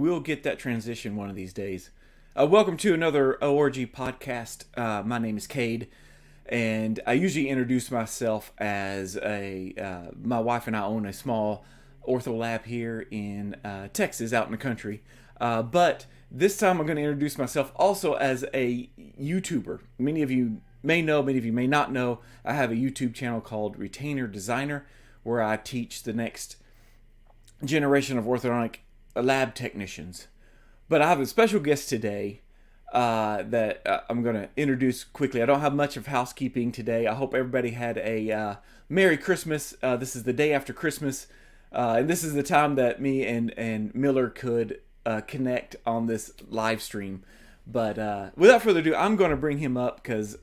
we'll get that transition one of these days. Welcome to another ORG podcast. My name is Cade, and I usually introduce myself as my wife and I own a small ortho lab here in Texas, out in the country. But this time I'm going to introduce myself also as a YouTuber. Many of you may know, many of you may not know, I have a YouTube channel called Retainer Designer, where I teach the next generation of orthodontic lab technicians. But I have a special guest today that I'm going to introduce quickly. I don't have much of housekeeping today. I hope everybody had a Merry Christmas. This is the day after Christmas, and this is the time that me and Miller could connect on this live stream. But without further ado, I'm going to bring him up because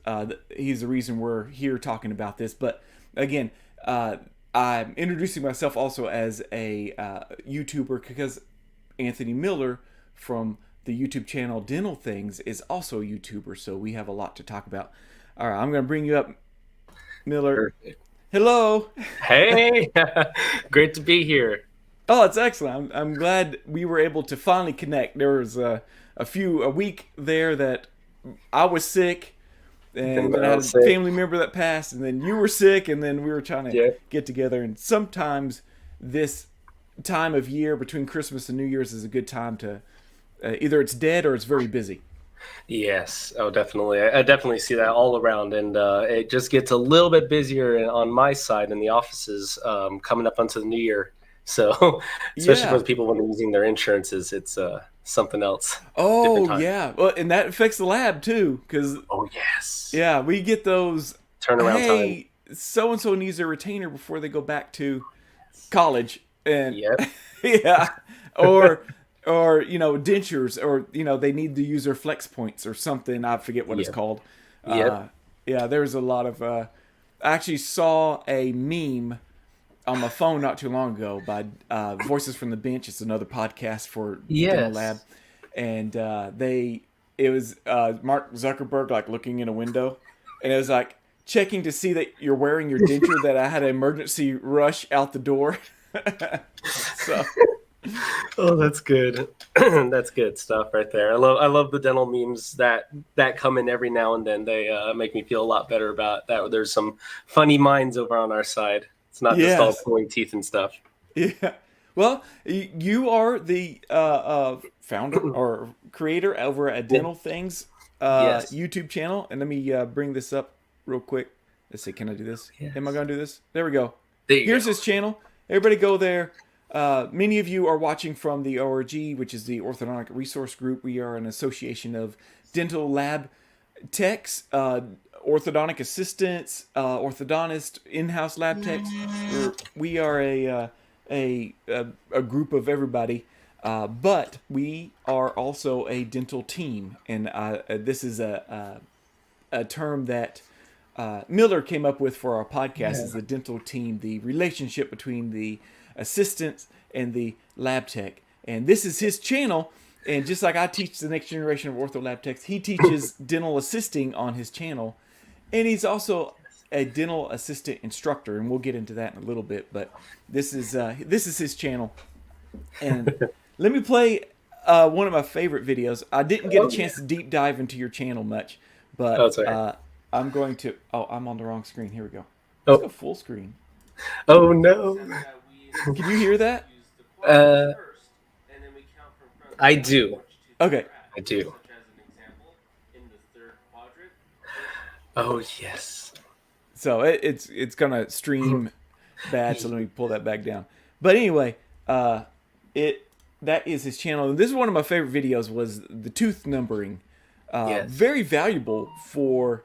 he's the reason we're here talking about this. But again, I'm introducing myself also as a YouTuber because Anthony Miller from the YouTube channel Dental Things is also a YouTuber, so we have a lot to talk about. All right, I'm going to bring you up, Miller. Perfect. Hello. Hey, great to be here. Oh, it's excellent. I'm glad we were able to finally connect. There was a week there that I was sick, and then I had a family member that passed, and then you were sick, and then we were trying to get together. And sometimes this time of year between Christmas and New Year's is a good time to either it's dead or it's very busy. Yes, oh, definitely. I definitely see that all around, and it just gets a little bit busier on my side in the offices coming up onto the new year. So, especially for the people when they're using their insurances, it's something else. Oh, yeah. Well, and that affects the lab too, because yeah, we get those turnaround time. So-and-so needs a retainer before they go back to college, and yeah, or dentures, or they need to use their flex points or something. I forget what it's called. Yeah, there's a lot of. I actually saw a meme on my phone not too long ago by Voices from the Bench. It's another podcast for Dental Lab, and it was Mark Zuckerberg like looking in a window, and it was like checking to see that you're wearing your denture. That I had an emergency rush out the door. So. Oh, that's good. That's good stuff right there. I love the dental memes that come in every now and then. They make me feel a lot better about that. There's some funny minds over on our side. It's not just all pulling teeth and stuff. Yeah. Well, you are the founder or creator over at Dental Things YouTube channel. And let me bring this up real quick. Let's see. Can I do this? Yes. Am I going to do this? There we go. Here's his channel. Everybody go there. Many of you are watching from the ORG, which is the Orthodontic Resource Group. We are an association of dental lab techs, orthodontic assistants, orthodontists, in-house lab techs. We are a group of everybody, but we are also a dental team, and this is a term that Miller came up with for our podcast. Is the dental team, the relationship between the assistants and the lab tech. And this is his channel, and just like I teach the next generation of ortho lab techs, he teaches dental assisting on his channel, and he's also a dental assistant instructor, and we'll get into that in a little bit. But this is his channel. And let me play one of my favorite videos. I didn't get a chance to deep dive into your channel much, but I'm going to. Oh, I'm on the wrong screen. Here we go. Let's go full screen. Oh no. Can you hear that? I do. Okay. I do. Oh yes. So it's gonna stream bad. So let me pull that back down. But anyway, that is his channel. And this is one of my favorite videos. Was the tooth numbering. Very valuable for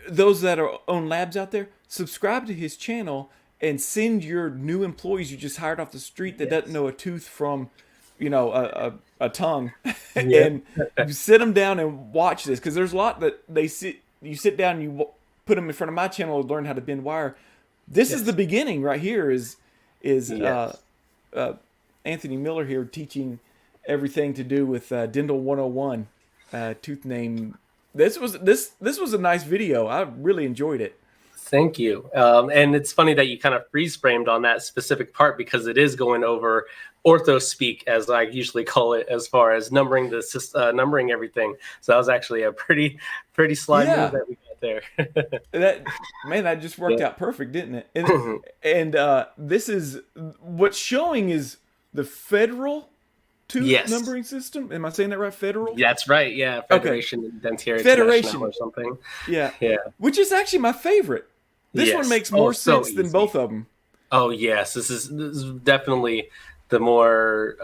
those that own labs out there. Subscribe to his channel and send your new employees you just hired off the street that doesn't know a tooth from, a tongue, and you sit them down and watch this, because there's a lot that you sit down and you put them in front of my channel to learn how to bend wire. This is the beginning right here. Is Anthony Miller here teaching everything to do with Dental 101, tooth name. This was a nice video. I really enjoyed it. Thank you. And it's funny that you kind of freeze framed on that specific part, because it is going over ortho speak, as I usually call it, as far as numbering numbering everything. So that was actually a pretty sly move Yeah. that we got there. That just worked Yeah. out perfect, didn't it? And this is what's showing is the federal tooth Yes, numbering system. Am I saying that right? Federal? that's right. Yeah, Okay. Federation Dentiere International Federation. or something. Yeah. Yeah. Which is actually my favorite. This one Yes. makes Oh, more so sense than easy. both of them. Oh yes, this is definitely the more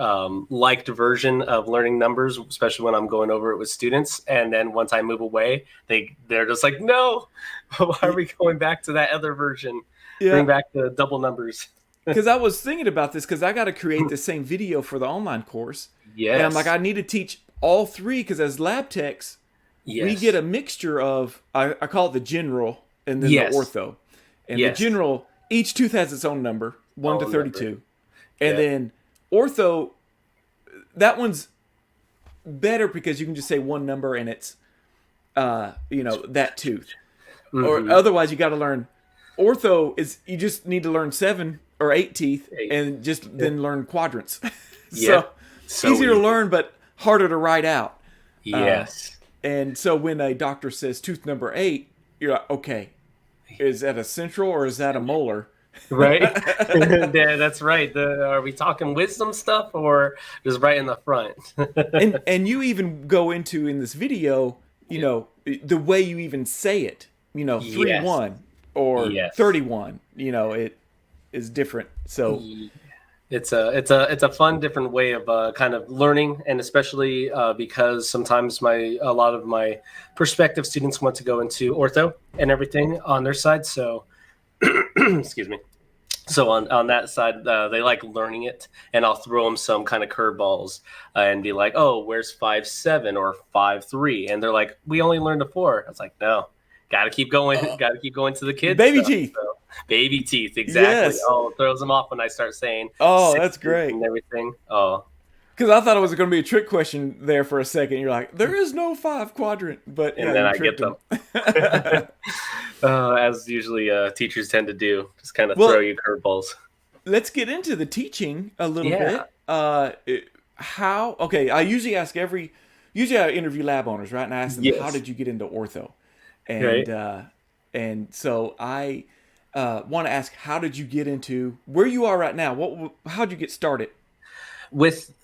liked version of learning numbers, especially when I'm going over it with students. And then once I move away, they're just like, no, why are we going back to that other version? Yeah. Bring back the double numbers. Because I was thinking about this because I got to create the same video for the online course. And I'm like, Yes. I need to teach all three because as lab techs, we Yes. get a mixture of, I call it the general and then Yes. the ortho. And the Yes. general, each tooth has its own number, 1 to Own 32. number. And Yeah. then ortho, that one's better because you can just say one number and it's, that tooth. Or Mhm. otherwise, you got to learn. Ortho is you just need to learn 7 or 8 teeth Eight. and just then learn quadrants. Yeah. So So easier to easy. learn, but harder to write out. Yes. And so when a doctor says tooth number 8, you're like, okay, is that a central or is that a molar? Right. Yeah, that's right. Are we talking wisdom stuff or just right in the front? And you even go into in this video, the way you even say it, 3-1 or Yes. 31, it is different. So It's a fun different way of kind of learning, and especially because sometimes a lot of my prospective students want to go into ortho and everything on their side. So excuse me. So on that side, they like learning it, and I'll throw them some kind of curveballs and be like, "Oh, where's 5-7 or 5-3?" And they're like, "We only learned a 4." I was like, "No, got to keep going, got to keep going to the kids." baby stuff. teeth. So, baby teeth, exactly. Yes. Oh, it throws them off when I start saying, Oh, 6 that's great. and everything. Oh, Because I thought it was going to be a trick question there for a second. You're like, there is no 5 quadrant, but and yeah, then you I get tricked them. As usually teachers tend to do, just kind of Well, throw you curveballs. let's get into the teaching a little Yeah. bit. Okay, usually I interview lab owners, right? And I ask them, how Yes. did you get into ortho? Right. And so I want to ask, how did you get into where you are right now? How'd you get started? With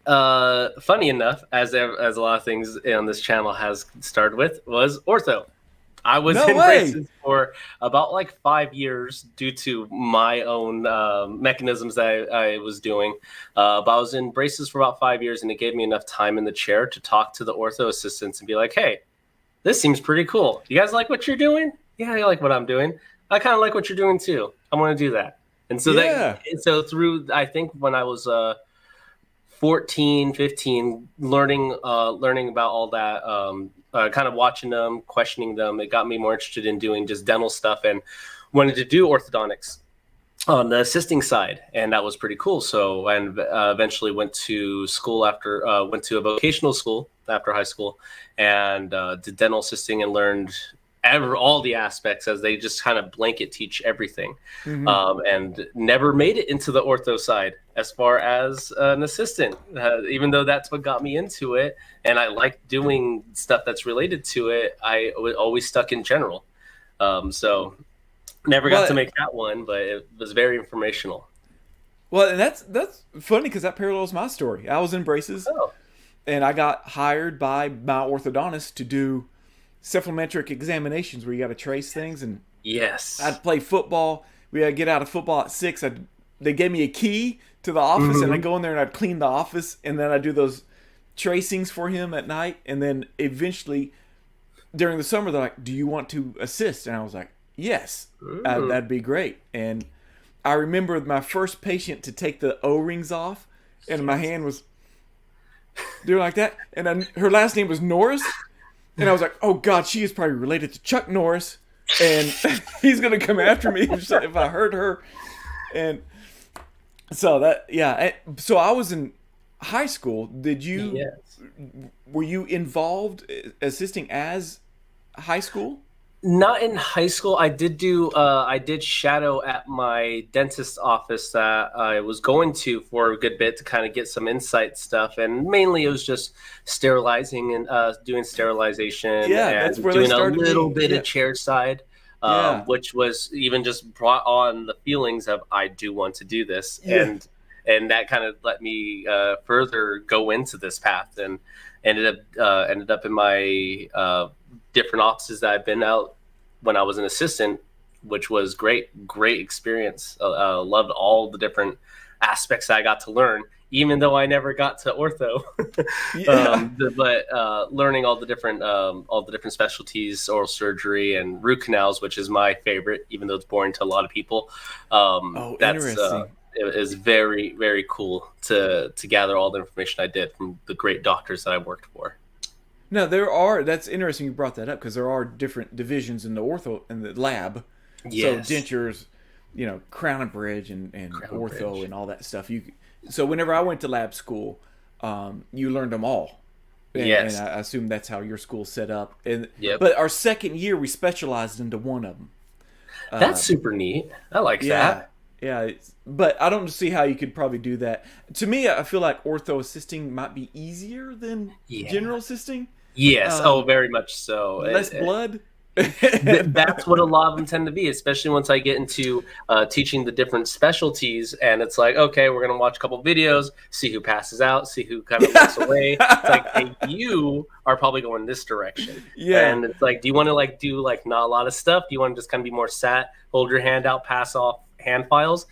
funny enough, as a lot of things on this channel has started with, was ortho. I was No in way. braces for about like 5 years due to my own mechanisms that I was doing. But I was in braces for about 5 years, and it gave me enough time in the chair to talk to the ortho assistants and be like, "Hey, this seems pretty cool. You guys like what you're doing? Yeah, I like what I'm doing. I kind of like what you're doing too. I want to do that." And so Yeah. through, I think when I was 14, 15, learning about all that, kind of watching them, questioning them, it got me more interested in doing just dental stuff and wanted to do orthodontics on the assisting side, and that was pretty cool. So I eventually went to school went to a vocational school after high school, and did dental assisting and learned all the aspects, as they just kind of blanket teach everything. And never made it into the ortho side as far as an assistant, even though that's what got me into it. And I like doing stuff that's related to it. I was always stuck in general. So never got to make that one, but it was very informational. Well, and that's funny because that parallels my story. I was in braces, and I got hired by my orthodontist to do cephalometric examinations where you got to trace things. And yes, I'd play football. We had to get out of football at 6. They gave me a key to the office, and I'd go in there and I'd clean the office, and then I'd do those tracings for him at night. And then eventually, during the summer, they're like, "Do you want to assist?" And I was like, "Yes, that'd be great." And I remember my first patient to take the O-rings off, and my hand was doing like that. And then her last name was Norris. And I was like, "Oh God, she is probably related to Chuck Norris, and he's gonna come after me if I hurt her." And so so I was in high school. Yes. Were you involved assisting as high school? Not in high school. I did shadow at my dentist office that I was going to for a good bit to kind of get some insight stuff. And mainly it was just sterilizing and doing sterilization Yeah, that's and where they doing a started little me. bit Yeah, of chair side, yeah, which was even just brought on the feelings of I do want to do this. yeah, And that kind of let me further go into this path and ended up in my different offices that I've been out when I was an assistant, which was great experience. Loved all the different aspects I got to learn, even though I never got to ortho. yeah, But learning all the different specialties, oral surgery and root canals, which is my favorite, even though it's boring to a lot of people. Oh, That's interesting. it is very cool to gather all the information I did from the great doctors that I worked for. No, that's interesting you brought that up because there are different divisions in the ortho in the lab. So Yes, dentures, crown and bridge and Crown ortho Bridge. and all that stuff. So whenever I went to lab school, you learned them all. And Yes. I assume that's how your school's set up. And Yep. but our second year we specialized into one of them. That's super neat. I like Yeah, that. yeah. But I don't see how you could probably do that. To me, I feel like ortho assisting might be easier than Yeah. general assisting. Yes. Oh, Um, very much so. Less blood. That's what a lot of them tend to be, especially once I get into teaching the different specialties. And it's like, okay, we're going to watch a couple videos, see who passes out, see who kind of looks away. It's like, hey, you are probably going this direction. Yeah, And it's like, do you want to like do like not a lot of stuff? Do you want to just kind of be more sat, hold your hand out, pass off hand files?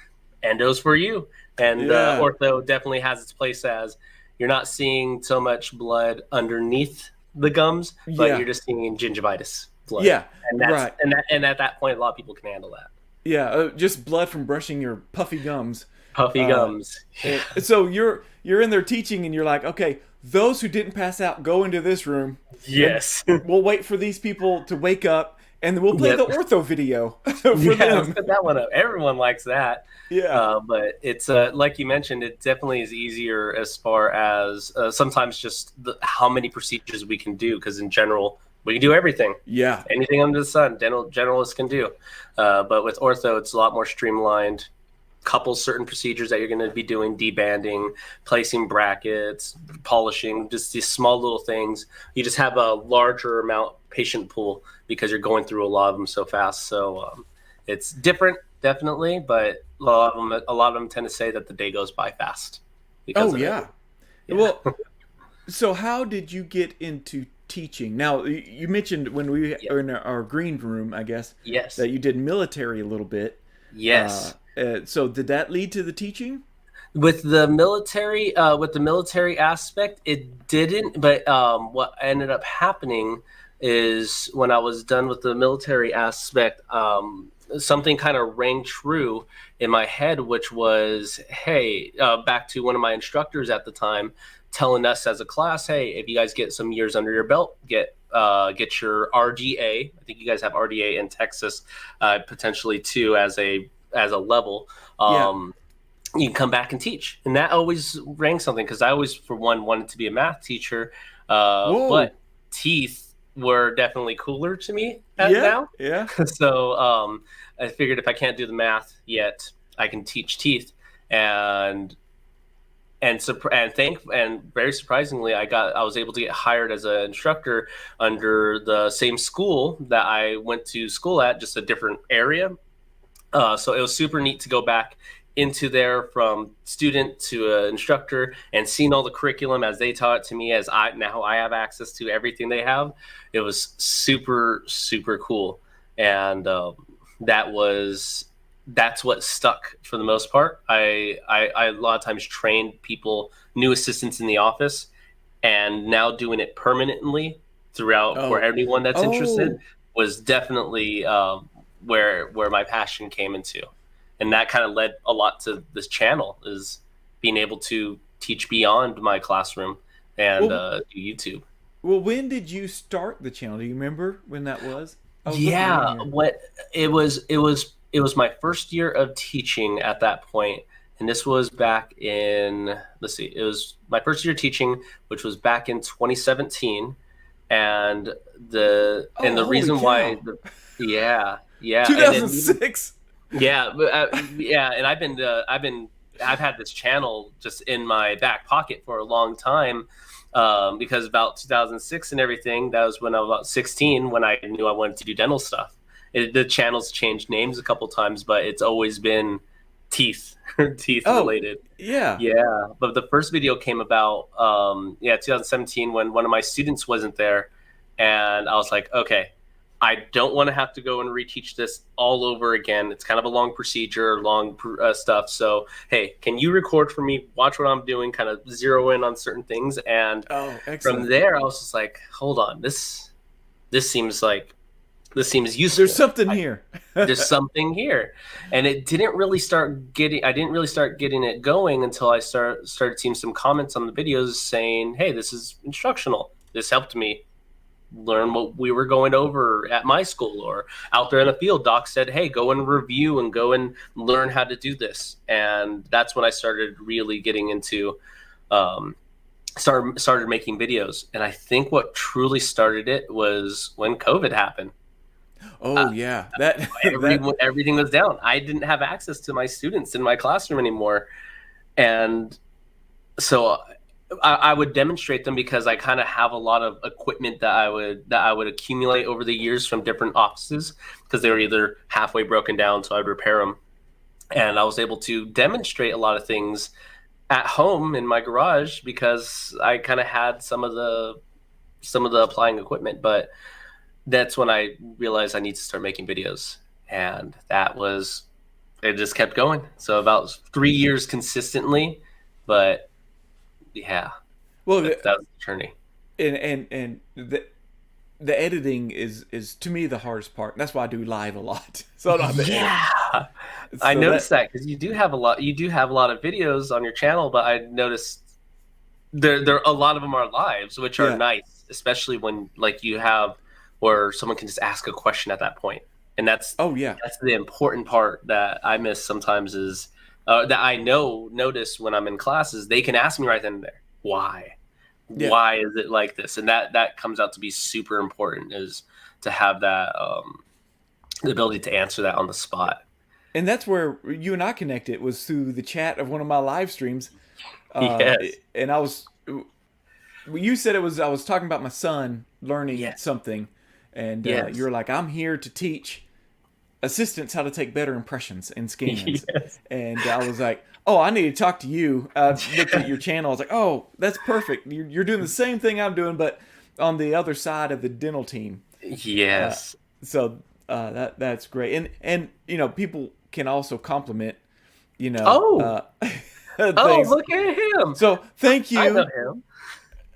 Endo's for you. And yeah, ortho definitely has its place as you're not seeing so much blood underneath the gums, but yeah, you're just seeing gingivitis blood, yeah. and Right. and at that point, a lot of people can handle that. Yeah, just blood from brushing your puffy gums. Puffy Uh, gums. Yeah. so you're in there teaching, and you're like, okay, those who didn't pass out go into this room, and Yes. we'll wait for these people to wake up, and then we'll play Yep. the ortho video for Yeah, let's them. put that one up. Everyone likes that. Yeah, But it's like you mentioned, it definitely is easier as far as sometimes just how many procedures we can do. Because in general, we can do everything, yeah. anything under the sun. Generalists can do. But with ortho, it's a lot more streamlined. Couple certain procedures that you're going to be doing: debanding, placing brackets, polishing, just these small little things. You just have a larger amount patient pool because you're going through a lot of them so fast. So it's different, definitely, but a lot of them tend to say that the day goes by fast because Oh of it. yeah. Yeah. Well, so how did you get into teaching? Now you mentioned when we Yeah. were in our green room, I guess, Yes. that you did military a little bit. Yes. So did that lead to the teaching? With the military aspect, it didn't. But what ended up happening is when I was done with the military aspect, something kind of rang true in my head, which was, hey, back to one of my instructors at the time, telling us as a class, hey, if you guys get some years under your belt, get your RDA. I think you guys have RDA in Texas, potentially too, as a level. Yeah. You can come back and teach. And that always rang something because I always, for one, wanted to be a math teacher. Whoa. But teeth were definitely cooler to me Yeah. now. Yeah. So I figured if I can't do the math yet, I can teach teeth. And very surprisingly, I was able to get hired as an instructor under the same school that I went to school at, just a different area. So it was super neat to go back into there from student to instructor and seeing all the curriculum as they taught it to me, as I have access to everything they have. It was super cool. And that's what stuck for the most part. I a lot of times trained people, new assistants in the office, and now doing it permanently throughout for Oh. everyone that's interested Oh. was definitely where my passion came into. And that kind of led a lot to this channel, is being able to teach beyond my classroom and Well, do YouTube. well, when did you start the channel? Do you remember when that was? I was looking in Yeah, here. what it was my first year of teaching at that point, and this was back in, let's see, it was my first year teaching, which was back in 2017, and the Oh, holy reason why cow. Yeah, yeah, and then even 2006. yeah, yeah, and I've had this channel just in my back pocket for a long time, because about 2006 and everything, that was when I was about 16 when I knew I wanted to do dental stuff. The channel's changed names a couple times, but it's always been teeth, teeth Oh, related. yeah. Yeah, but the first video came about, yeah, 2017 when one of my students wasn't there, and I was like, okay, I don't want to have to go and reteach this all over again. It's kind of a long procedure, long stuff. So, hey, can you record for me? Watch what I'm doing, kind of zero in on certain things, and Oh, from excellent. there, I was just like, hold on, this seems like this seems There's useful. something here. There's something here, and it didn't really start getting. I didn't really start getting it going until I started seeing some comments on the videos saying, "Hey, this is instructional. This helped me learn what we were going over at my school or out there in the field." Doc said, "Hey, go and review and go and learn how to do this," and that's when I started really getting into. Started making videos, and I think what truly started it was when COVID happened. Oh, yeah. That that Everything was down. I didn't have access to my students in my classroom anymore, and so I would demonstrate them because I kind of have a lot of equipment that I would accumulate over the years from different offices because they were either halfway broken down, so I'd repair them, and I was able to demonstrate a lot of things at home in my garage because I kind of had some of the applying equipment, but that's when I realized I need to start making videos. And that was, it just kept going. So about 3 years consistently, but yeah, well, that was the journey. and the editing is to me the hardest part. That's why I do live a lot. So I don't have to edit. Yeah, I So noticed that that because you do have a lot of videos on your channel, but I noticed there a lot of them are lives, which are yeah. nice, especially when like you have where someone can just ask a question at that point, and Oh, yeah. that's the important part that I miss sometimes is that I notice when I'm in classes they can ask me right then and there Yeah. why is it like this, and that comes out to be super important is to have that the ability to answer that on the spot. And that's where you and I connected was through the chat of one of my live streams. Yes, And I was you said it was I was talking about my son learning yes, something, and yes, you're like, I'm here to teach assistants how to take better impressions and scans. yes. And I was like, oh, I need to talk to you. I looked at your channel. I was like, oh, that's perfect. You're doing the same thing I'm doing, but on the other side of the dental team. Uh, Yes. so that's great. And people can also compliment Oh, oh, things. look at him. So thank I know you.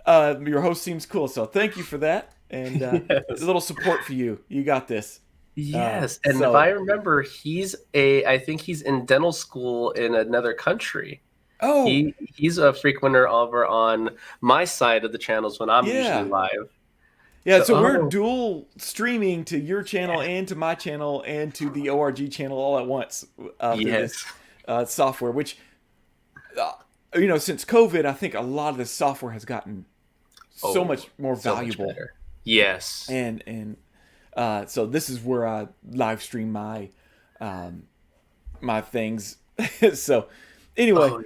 him. Your host seems cool. So thank you for that. And a Yes. little support for you. You got this. Yes. And if I So, remember, I think he's in dental school in another country. oh, He's a frequenter over on my side of the channels when I'm usually yeah. live. Yeah, So, so we're oh, dual streaming to your channel yeah. and to my channel and to the ORG channel all at once through this Yes. software. Which, uh, since COVID, I think a lot of the software has gotten so Oh, much more so much valuable. better. Yes. And so this is where I live stream um, my things. So anyway, Oh,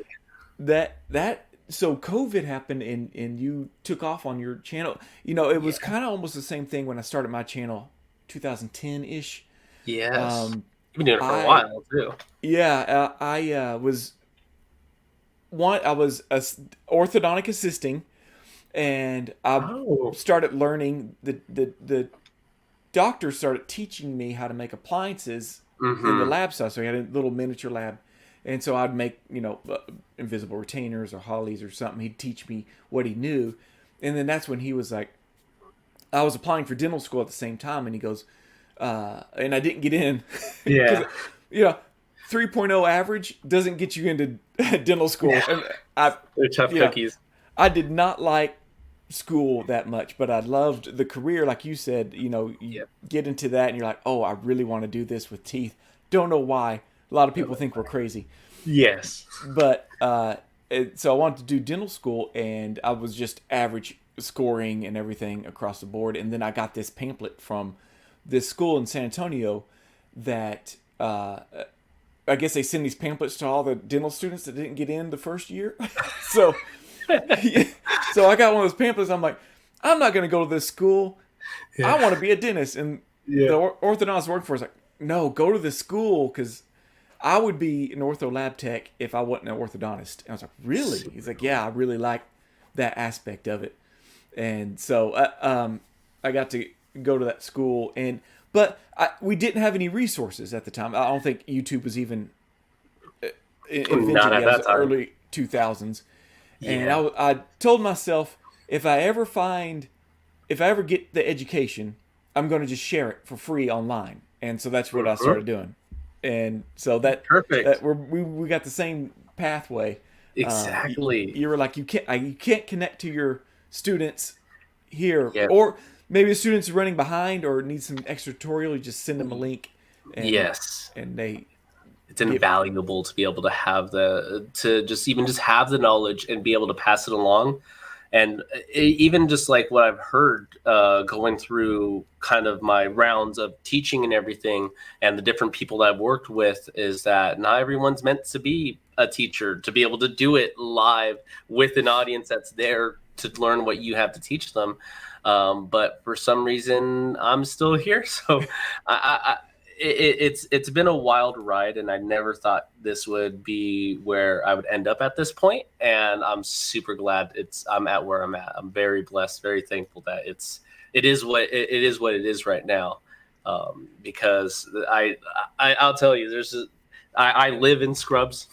so COVID happened and you took off on your channel. It was yeah. kind of almost the same thing when I started my channel, 2010 ish. Yes. Um, You've been doing it for a I while too. Yeah, I was a orthodontic assisting, and I Oh. started learning the doctor started teaching me how to make appliances in the Mm-hmm. lab stuff. So he had a little miniature lab, and so I'd make invisible retainers or hollies or something. He'd teach me what he knew, and then that's when he was like, I was applying for dental school at the same time, and he goes, and I didn't get in because Yeah. you know 3.0 average doesn't get you into dental school. Yeah. And I They're tough yeah cookies. I did not like school that much, but I loved the career. Like you said, you Yeah. get into that and you're like, oh, I really want to do this with teeth. Don't know why. A lot of people think we're crazy, Yes. but so I wanted to do dental school, and I was just average scoring and everything across the board. And then I got this pamphlet from this school in San Antonio that I guess they send these pamphlets to all the dental students that didn't get in the first year. So, so I got one of those pamphlets. I'm like, I'm not going to go to this school. Yeah. I want to be a dentist. And the orthodontist workforce like, no, go to this school because I would be an ortho lab tech if I wasn't an orthodontist. And I was like, really? He's like, yeah, I really like that aspect of it. And so I got to go to that school, but we didn't have any resources at the time. I don't think YouTube was even invented Not at yet. It that was time. early 2000s. Yeah. And I told myself, if I ever get the education, I'm going to just share it for free online. And so that's what I started doing. And so Perfect. we got the same pathway. Exactly. You were like, you can't connect to your students here, Yep. or maybe the students are running behind or need some extra tutorial. You just send them a link. And, Yes. and they It's invaluable to be able to have just have the knowledge and be able to pass it along. And even just like what I've heard going through kind of my rounds of teaching and everything, and the different people that I've worked with, is that not everyone's meant to be a teacher, to be able to do it live with an audience that's there to learn what you have to teach them. But for some reason, I'm still here. So it's been a wild ride, and I never thought this would be where I would end up at this point. And I'm super glad I'm at where I'm at. I'm very blessed, very thankful that it is what it is right now. Because I'll tell you, I live in scrubs.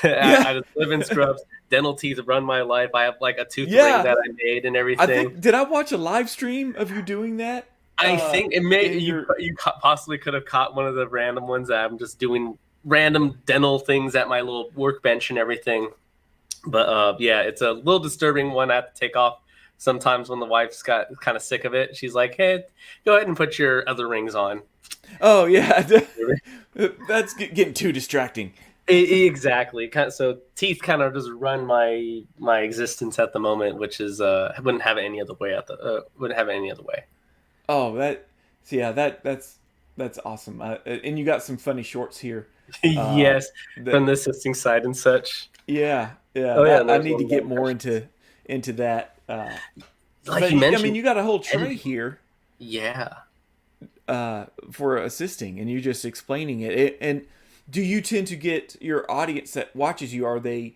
I just live in scrubs. Dental teeth run my life. I have like a tooth ring that I made and everything. Did I watch a live stream of you doing that? I think it may you possibly could have caught one of the random ones that I'm just doing random dental things at my little workbench and everything. But yeah, it's a little disturbing one I have to take off sometimes when the wife's got kind of sick of it. She's like, hey, go ahead and put your other rings on. Oh, yeah. That's getting too distracting. Exactly. So teeth kind of just run my existence at the moment, which is wouldn't have it any other way wouldn't have it any other way. Oh, that's awesome. And you got some funny shorts here. Yes, from the assisting side and such. Yeah. Oh, yeah, I need to get more into that. Like you mentioned, I mean, you got a whole tray here. Yeah. For assisting, and you just explaining it. And do you tend to get your audience that watches you? Are they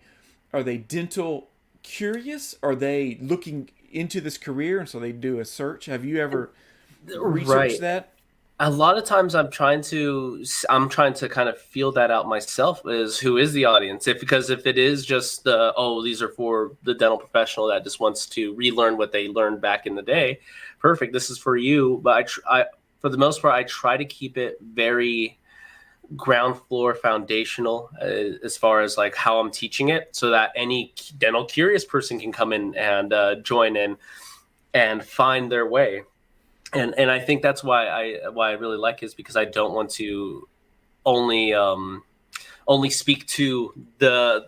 dental curious? Are they looking into this career, and so they do a search? Have you ever researched that? A lot of times I'm trying to kind of feel that out myself, is who is the audience. Because if it is just these are for the dental professional that just wants to relearn what they learned back in the day, perfect, this is for you. But I for the most part, I try to keep it very ground floor foundational as far as like how I'm teaching it, so that any dental curious person can come in and join in and find their way. And I think that's why I really like it, is because I don't want to only speak to the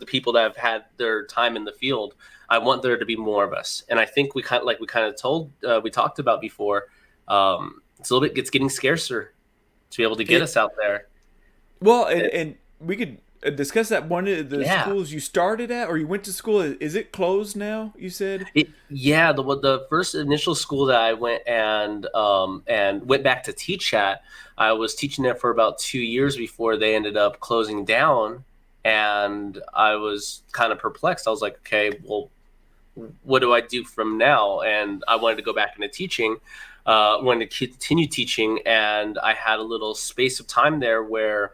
people that have had their time in the field. I want there to be more of us. And I think we talked about before, it's getting scarcer to be able to get us out there. Well, and we could discuss that. One of the schools you started at, or you went to school, is it closed now, you said? The first initial school that I went and went back to teach at, I was teaching there for about 2 years before they ended up closing down. And I was kind of perplexed. I was like, okay, well, what do I do from now? And I wanted to go back into teaching. Wanted to continue teaching, and I had a little space of time there where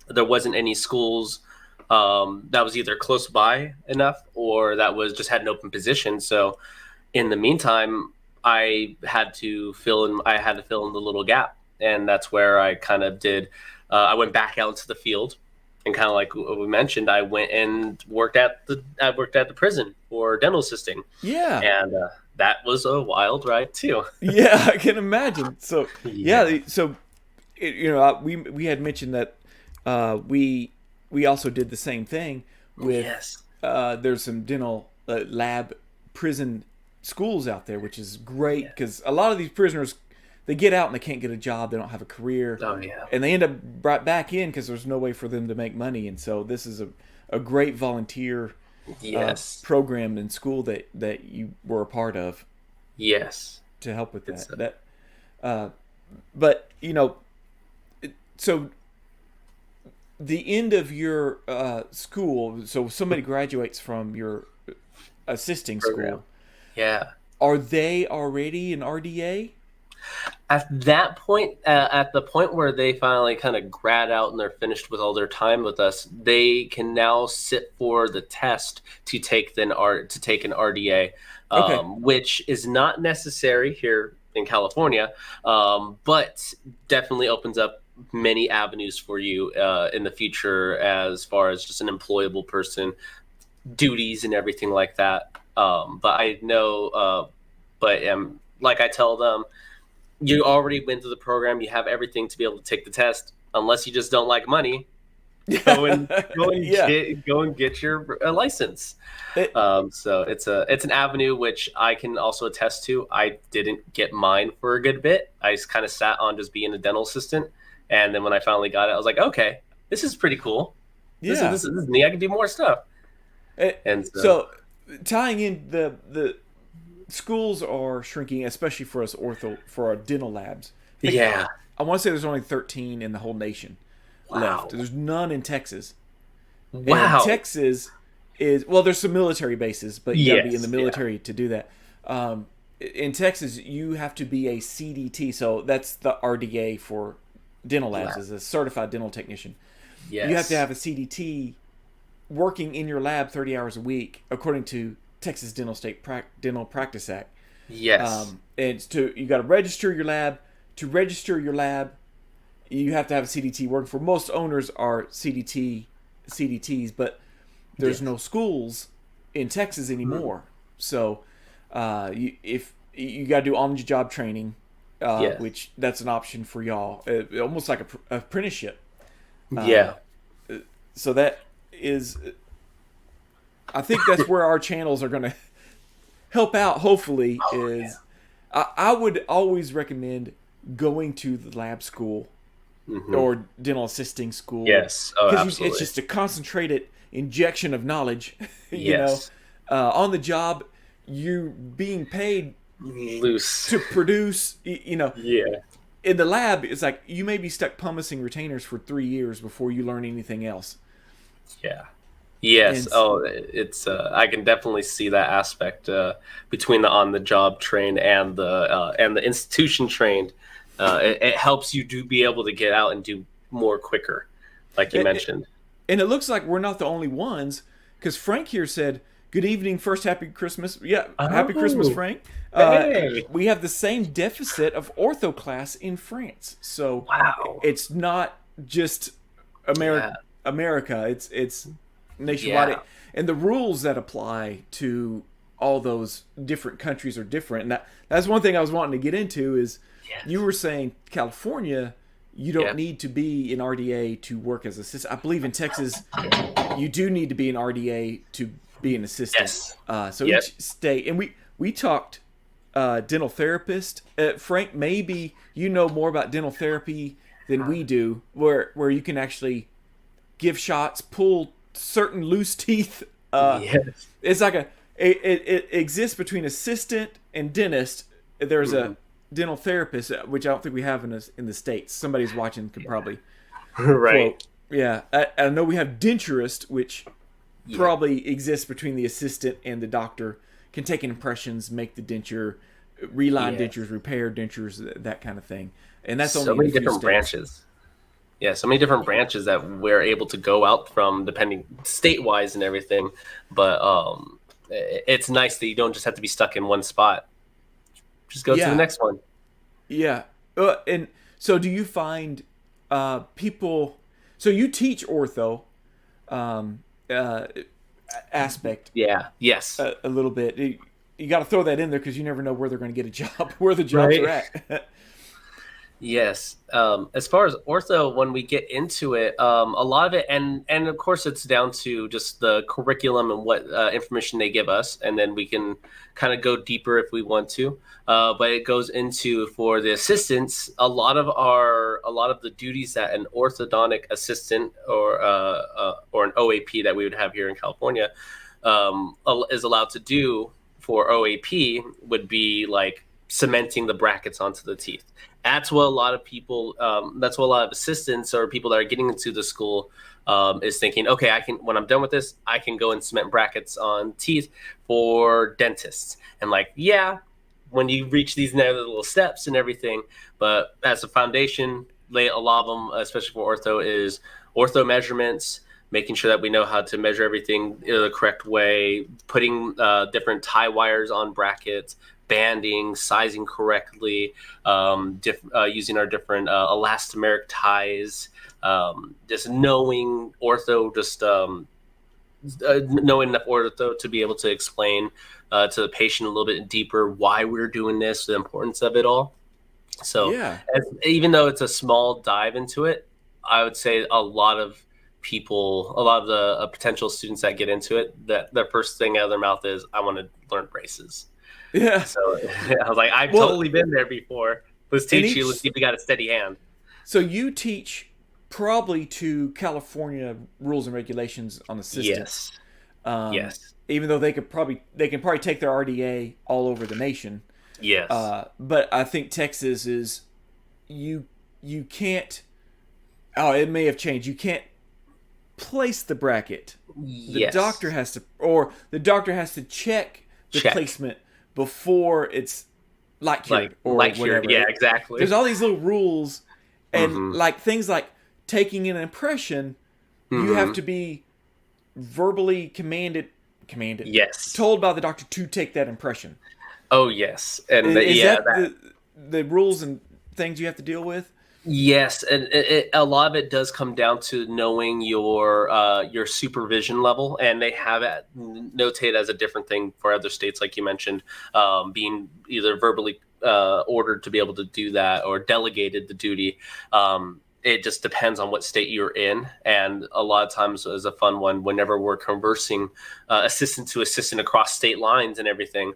there wasn't any schools that was either close by enough or that was just had an open position. So in the meantime, I had to fill in the little gap, and that's where I kind of did. I went back out into the field, and kind of like what we mentioned, I went and worked at the prison for dental assisting. Yeah, and that was a wild ride too. Yeah, I can imagine. So we had mentioned that we also did the same thing with there's some dental lab prison schools out there, which is great because a lot of these prisoners, they get out and they can't get a job, they don't have a career, Oh yeah. and they end up brought back in because there's no way for them to make money. And so this is a great volunteer Yes. program in school that you were a part of Yes. to help with It's that. But so the end of your school, so somebody graduates from your assisting program. school. Yeah. Are they already an RDA? At that point, at the point where they finally kind of grad out and they're finished with all their time with us, they can now sit for the test to take an RDA, Okay. which is not necessary here in California, but definitely opens up many avenues for you in the future as far as just an employable person, duties and everything like that. But I know, like I tell them, you already went through the program. You have everything to be able to take the test. Unless you just don't like money, go and get your license. So it's an avenue which I can also attest to. I didn't get mine for a good bit. I just kind of sat on just being a dental assistant, and then when I finally got it, I was like, okay, this is pretty cool. This is neat. I can do more stuff. And so tying in the schools are shrinking, especially for us for our dental labs. I want to say there's only 13 in the whole nation left. There's none in Texas. Wow. And Texas there's some military bases, but you got to be in the military to do that. In Texas, you have to be a CDT, so that's the RDA for dental labs, as a certified dental technician. Yes. You have to have a CDT working in your lab 30 hours a week, according to Texas Dental Practice Act. Yes. And you got to register your lab. To register your lab, you have to have a CDT working for. Most owners are CDTs, but there's no schools in Texas anymore. So if you got to do on-the-job training, which that's an option for y'all, almost like a apprenticeship. So that is, I think that's where our channels are going to help out. Hopefully, I would always recommend going to the lab school or dental assisting school. Yes, absolutely. It's just a concentrated injection of knowledge. You know, on the job, you're being paid loose to produce. You know, yeah. In the lab, it's like you may be stuck pumiceing retainers for 3 years before you learn anything else. Yeah. Yes. It's I can definitely see that aspect between the on-the-job trained and the institution trained. It helps you be able to get out and do more quicker, like you mentioned. And it looks like we're not the only ones, because Frank here said, "Good evening, first happy Christmas." Yeah, happy Christmas, Frank. Hey. We have the same deficit of ortho class in France, so it's not just America. It's nationwide, and the rules that apply to all those different countries are different. And that's one thing I was wanting to get into is you were saying California, you don't need to be an RDA to work as assistant. I believe in Texas, you do need to be an RDA to be an assistant. So each state, and we talked dental therapist. Frank, maybe you know more about dental therapy than we do, where you can actually give shots, pull certain loose teeth. It's like it exists between assistant and dentist. There's a dental therapist, which I don't think we have in the States. Somebody's watching could probably quote. Yeah, I know we have denturist, which probably exists between the assistant and the doctor. Can take impressions, make the denture, reline dentures, repair dentures, that kind of thing. And that's so only many different branches. Yeah, so many different branches that we're able to go out from, depending state-wise and everything. But it's nice that you don't just have to be stuck in one spot. Just go to the next one. Yeah. And so do you find people... So you teach ortho aspect. Yeah. Yes. A little bit. You got to throw that in there because you never know where they're going to get a job, where the jobs are at. Yes. As far as ortho, when we get into it, a lot of it, and of course, it's down to just the curriculum and what information they give us, and then we can kind of go deeper if we want to. But it goes into for the assistants, a lot of the duties that an orthodontic assistant or an OAP that we would have here in California is allowed to do for OAP would be like cementing the brackets onto the teeth. That's what a lot of people, that's what a lot of assistants or people that are getting into the school is thinking. Okay, I can, when I'm done with this, I can go and cement brackets on teeth for dentists. And like, yeah, when you reach these little steps and everything, but as a foundation, a lot of them, especially for ortho, is ortho measurements, making sure that we know how to measure everything in the correct way, putting different tie wires on brackets, banding, sizing correctly, using our different elastomeric ties, just knowing ortho, knowing enough ortho to be able to explain to the patient a little bit deeper why we're doing this, the importance of it all. So Yeah. even though it's a small dive into it, I would say a lot of people, a lot of the potential students that get into it, that their first thing out of their mouth is, "I want to learn braces." Yeah. So I was like, "I've Well, totally been there before. Let's in teach you. Let's each, see if you got a steady hand." so you teach probably to California rules and regulations on assistants. Yes. Um, Yes. Even though they can probably take their RDA all over the nation. Yes. But I think Texas is you can't. Oh, it may have changed. You can't place the bracket. Yes. The doctor has to check the Check. placement before it's light cured Like or light cured. whatever. Yeah. Exactly. There's all these little rules, and Mm-hmm. like things like taking an impression, you have Mm-hmm. to be verbally commanded, Yes. told by the doctor to take that impression. Oh, yes. And Is yeah, that the rules and things you have to deal with? yes, and a lot of it does come down to knowing your supervision level, and they have it notated as a different thing for other states, like you mentioned, being either verbally ordered to be able to do that or delegated the duty. It just depends on what state you're in, and a lot of times, as a fun one, whenever we're conversing assistant to assistant across state lines and everything,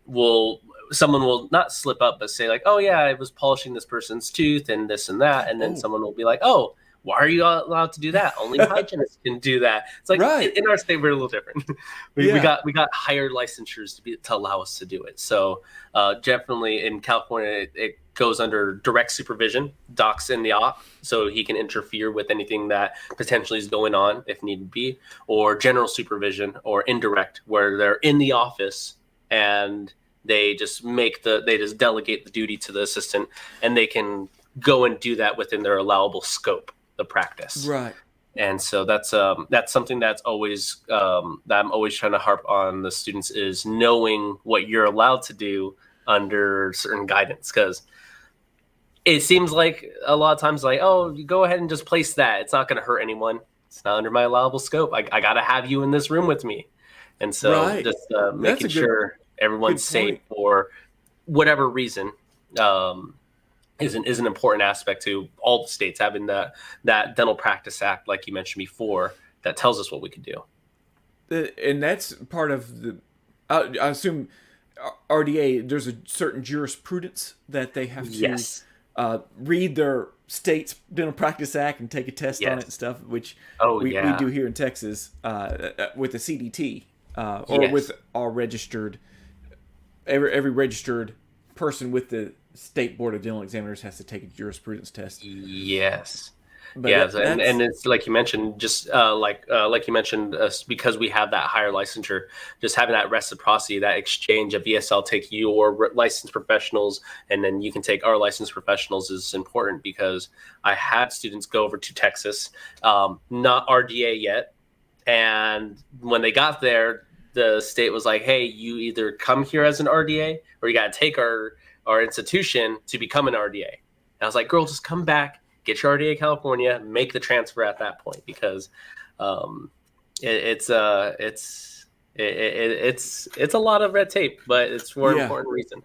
will someone will not slip up but say like, oh yeah, I was polishing this person's tooth and this and that, and then Oh, someone will be like, oh, why are you allowed to do that? Only hygienists can do that. It's like right. in our state we're a little different. Yeah. We got higher licensures to allow us to do it. So definitely in California it goes under direct supervision, doc's in the op, so he can interfere with anything that potentially is going on if need be, or general supervision or indirect, where they're in the office and they just delegate the duty to the assistant, and they can go and do that within their allowable scope, the practice. Right. And so that's something that's always that I'm always trying to harp on the students, is knowing what you're allowed to do under certain guidance, because it seems like a lot of times like, oh, you go ahead and just place that, it's not going to hurt anyone, it's not under my allowable scope, I got to have you in this room with me. And so Right. just That's making a sure everyone's good safe point. for whatever reason um, is an important aspect to all the states having that dental practice act, like you mentioned before, that tells us what we can do. And that's part of the. I assume RDA. There's a certain jurisprudence that they have to Yes. read their state's dental practice act and take a test on it and Yes. stuff, which Oh we yeah. do here in Texas with the CDT or Yes. with our registered. Every registered person with the state board of dental examiners has to take a jurisprudence test. Yes. But Yeah, that's and it's like you mentioned, just like you mentioned, because we have that higher licensure, just having that reciprocity, that exchange of ESL take your licensed professionals, and then you can take our licensed professionals, is important, because I had students go over to Texas, not RDA yet, and when they got there, the state was like, "Hey, you either come here as an RDA, or you got to take our institution to become an RDA." And I was like, "Girl, just come back, get your RDA California, make the transfer at that point," because um, it's a lot of red tape, but it's for an yeah. important reason.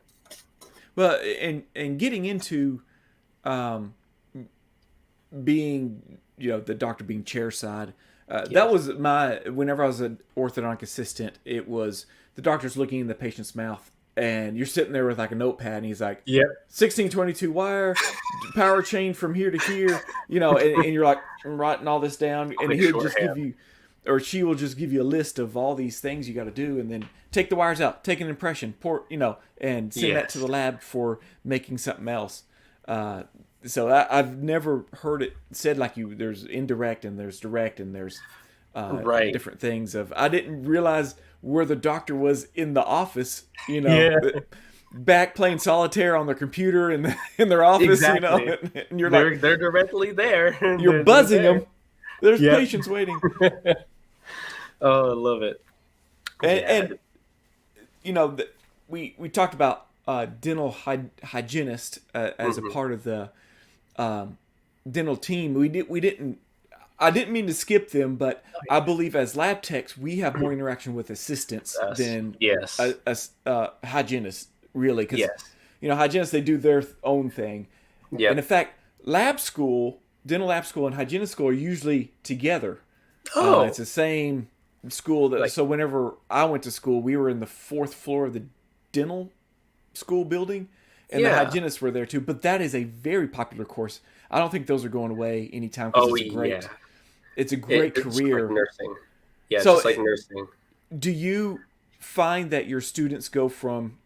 Well, and getting into um, being, the doctor being chair side, that Yes. was whenever I was an orthodontic assistant, it was the doctor's looking in the patient's mouth and you're sitting there with like a notepad and he's like, Yep. 1622 wire, power chain from here to here, and you're like writing all this down, and Quick he'll just give shorthand. you, or she will just give you a list of all these things you got to do, and then take the wires out, take an impression, and send that to Yes. the lab for making something else. So I've never heard it said like there's indirect and there's direct and there's Right. different things of. I didn't realize where the doctor was in the office, Yeah. back playing solitaire on their computer in their office, Exactly. and you're like, They're directly there. you're They're buzzing there. them. There's Yep. patients waiting, Oh, I love it. Yeah. and we talked about dental hygienist as a Mhm. part of the dental team. We didn't. I didn't mean to skip them, but I believe as lab techs we have more interaction with assistants Yes. than Yes. hygienists, really, because Yes. hygienists, they do their own thing, and in Yep. fact, dental lab school, and hygienist school are usually together. Oh, It's the same school like so whenever I went to school, we were in the fourth floor of the dental school building, and the yeah. hygienists were there too. But that is a very popular course. I don't think those are going away anytime because Oh, it's yeah. it's a great It's just like career. nursing. Yeah, So, just like nursing. do you find that your students go from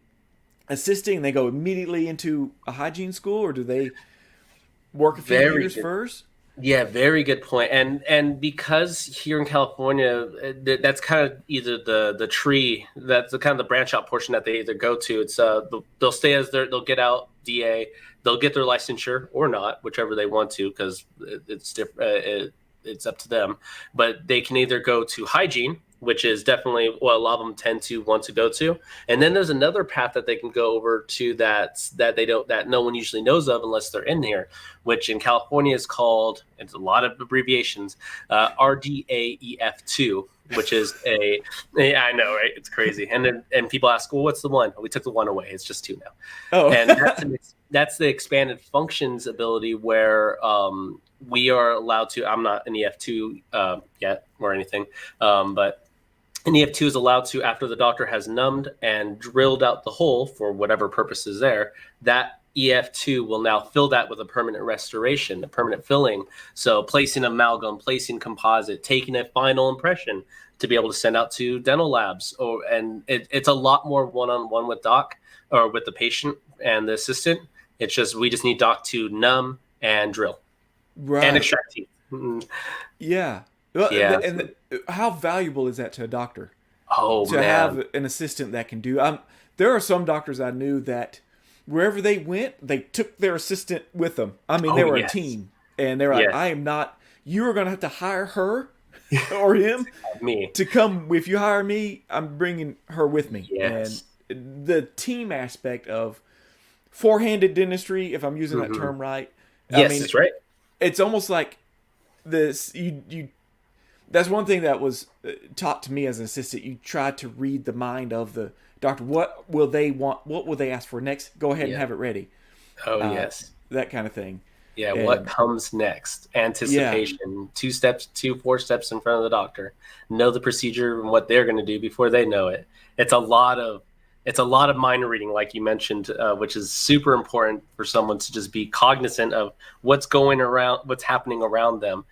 assisting, they go immediately into a hygiene school, or do they work a few Very years good. first? Yeah, very good point. And because here in California, that's kind of either the tree, that's the kind of the branch out portion that they either go to. It's they'll stay as they'll get out DA, they'll get their licensure or not, whichever they want to, because it's different. It's up to them. But they can either go to hygiene, which is definitely what a lot of them tend to want to go to, and then there's another path that they can go over to that no one usually knows of unless they're in here, which in California is called, it's a lot of abbreviations, RDAEF2, which is yeah, I know, right? It's crazy. And people ask, well, what's the one? We took the one away. It's just two now. Oh, And that's the expanded functions ability where we are allowed to. I'm not an EF2 yet or anything, but an EF2 is allowed to, after the doctor has numbed and drilled out the hole for whatever purpose is there, that EF2 will now fill that with a permanent restoration, a permanent filling. So placing amalgam, placing composite, taking a final impression to be able to send out to dental labs. And it's a lot more one-on-one with doc or with the patient and the assistant. It's just, we just need doc to numb and drill right. and extract teeth. Mm. Yeah. Well, Yeah. how valuable is that to a doctor? Oh, To man. have an assistant that can do. There are some doctors I knew that wherever they went, they took their assistant with them. I mean, they Oh, were yes. a team, and they were like, Yes. "I am not. You are going to have to hire her or him Me. to come. If you hire me, I'm bringing her with me." Yes. And the team aspect of four-handed dentistry, if I'm using that Mhm. term right, Yes, I mean, that's right. it's almost like this. You that's one thing that was taught to me as an assistant. You try to read the mind of the doctor. What will they want? What will they ask for next? Go ahead and Yeah. have it ready. Oh, yes. That kind of thing. Yeah, And what comes next? Anticipation. 4 steps in front of the doctor. Know the procedure and what they're going to do before they know it. It's a lot of mind reading, like you mentioned, which is super important for someone to just be cognizant of what's happening around them.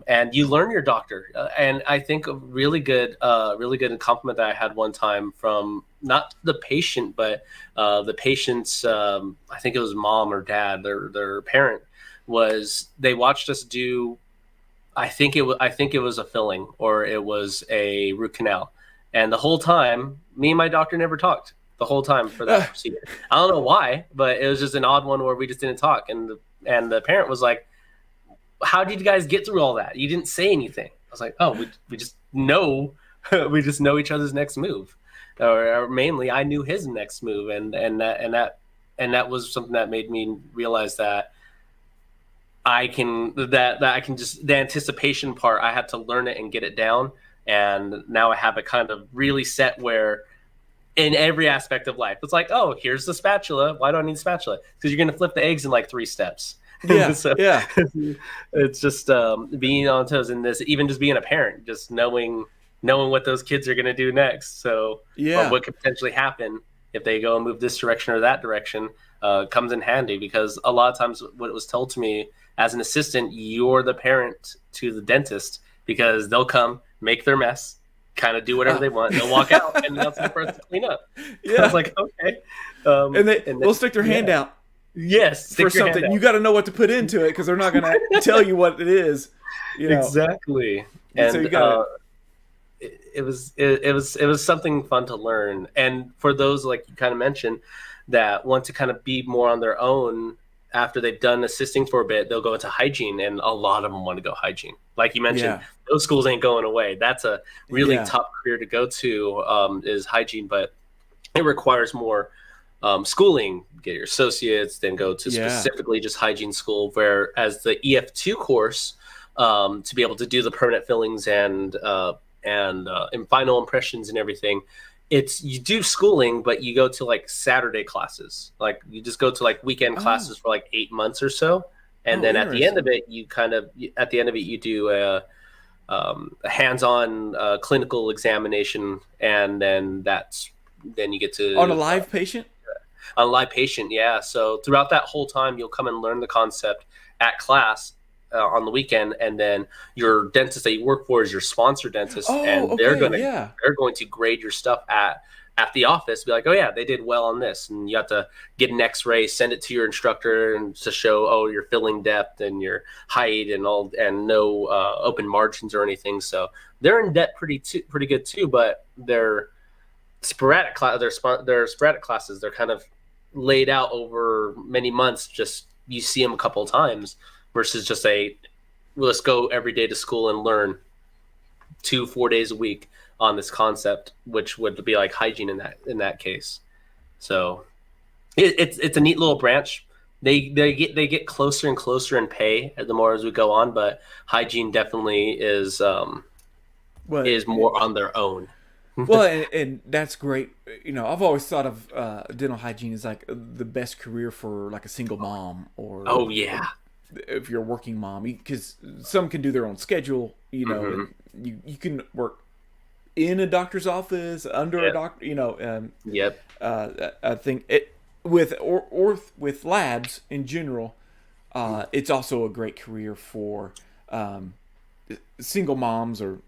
And you learn your doctor. And I think a really good compliment that I had one time from not the patient, but the patient's, I think it was mom or dad, their parent, was they watched us do, I think it was a filling or it was a root canal. And the whole time, me and my doctor never talked the whole time for that procedure. I don't know why, but it was just an odd one where we just didn't talk. And the parent was like, how did you guys get through all that? You didn't say anything. I was like, oh, we just know, we just know each other's next move, or mainly I knew his next move, and that was something that made me realize that I can just, the anticipation part, I had to learn it and get it down, and now I have it kind of really set where in every aspect of life. It's like, oh, here's the spatula. Why do I need a spatula? Because you're going to flip the eggs in like 3 steps. Yeah, So yeah. it's just being on toes in this, even just being a parent, just knowing what those kids are going to do next. So, or Yeah. what could potentially happen if they go and move this direction or that direction, comes in handy, because a lot of times what it was told to me as an assistant, you're the parent to the dentist, because they'll come, make their mess, kind of do whatever they want, and they'll walk out, and that's time for us to clean up. I was Yeah. like, okay. And And they'll stick their hand out yes, for something. You got to know what to put into it because they're not going to tell you what it is. You know. Exactly. And so you got it was something fun to learn. And for those, like you kind of mentioned, that want to kind of be more on their own after they've done assisting for a bit, they'll go into hygiene, and a lot of them want to go hygiene. Like you mentioned, those schools ain't going away. That's a really top career to go to, is hygiene, but it requires more schooling. Get your associates, then go to specifically just hygiene school. Whereas the EF2 course, to be able to do the permanent fillings and final impressions and everything, it's you do schooling, but you go to like Saturday classes. Like you just go to like weekend classes for like 8 months or so, and then at the end of it, you do a hands-on clinical examination, and then you get to on a live patient. A live patient, yeah. So throughout that whole time, you'll come and learn the concept at class on the weekend, and then your dentist that you work for is your sponsor dentist, and they're going to grade your stuff at the office. Be like, oh yeah, they did well on this, and you have to get an X-ray, send it to your instructor, and to show your filling depth and your height and all, and no open margins or anything. So they're in depth pretty good too, but they're sporadic they're sporadic classes. They're kind of laid out over many months. Just you see them a couple of times versus just let's go every day to school and learn 2-4 days a week on this concept, which would be like hygiene in that case. So it's a neat little branch. They get closer and closer in pay the more as we go on, but hygiene definitely is more on their own. Well, and that's great. You know, I've always thought of dental hygiene as like the best career for like a single mom, or if you're a working mom, because some can do their own schedule. You know, and you can work in a doctor's office under a doctor. You know, I think it with labs in general, it's also a great career for single moms, or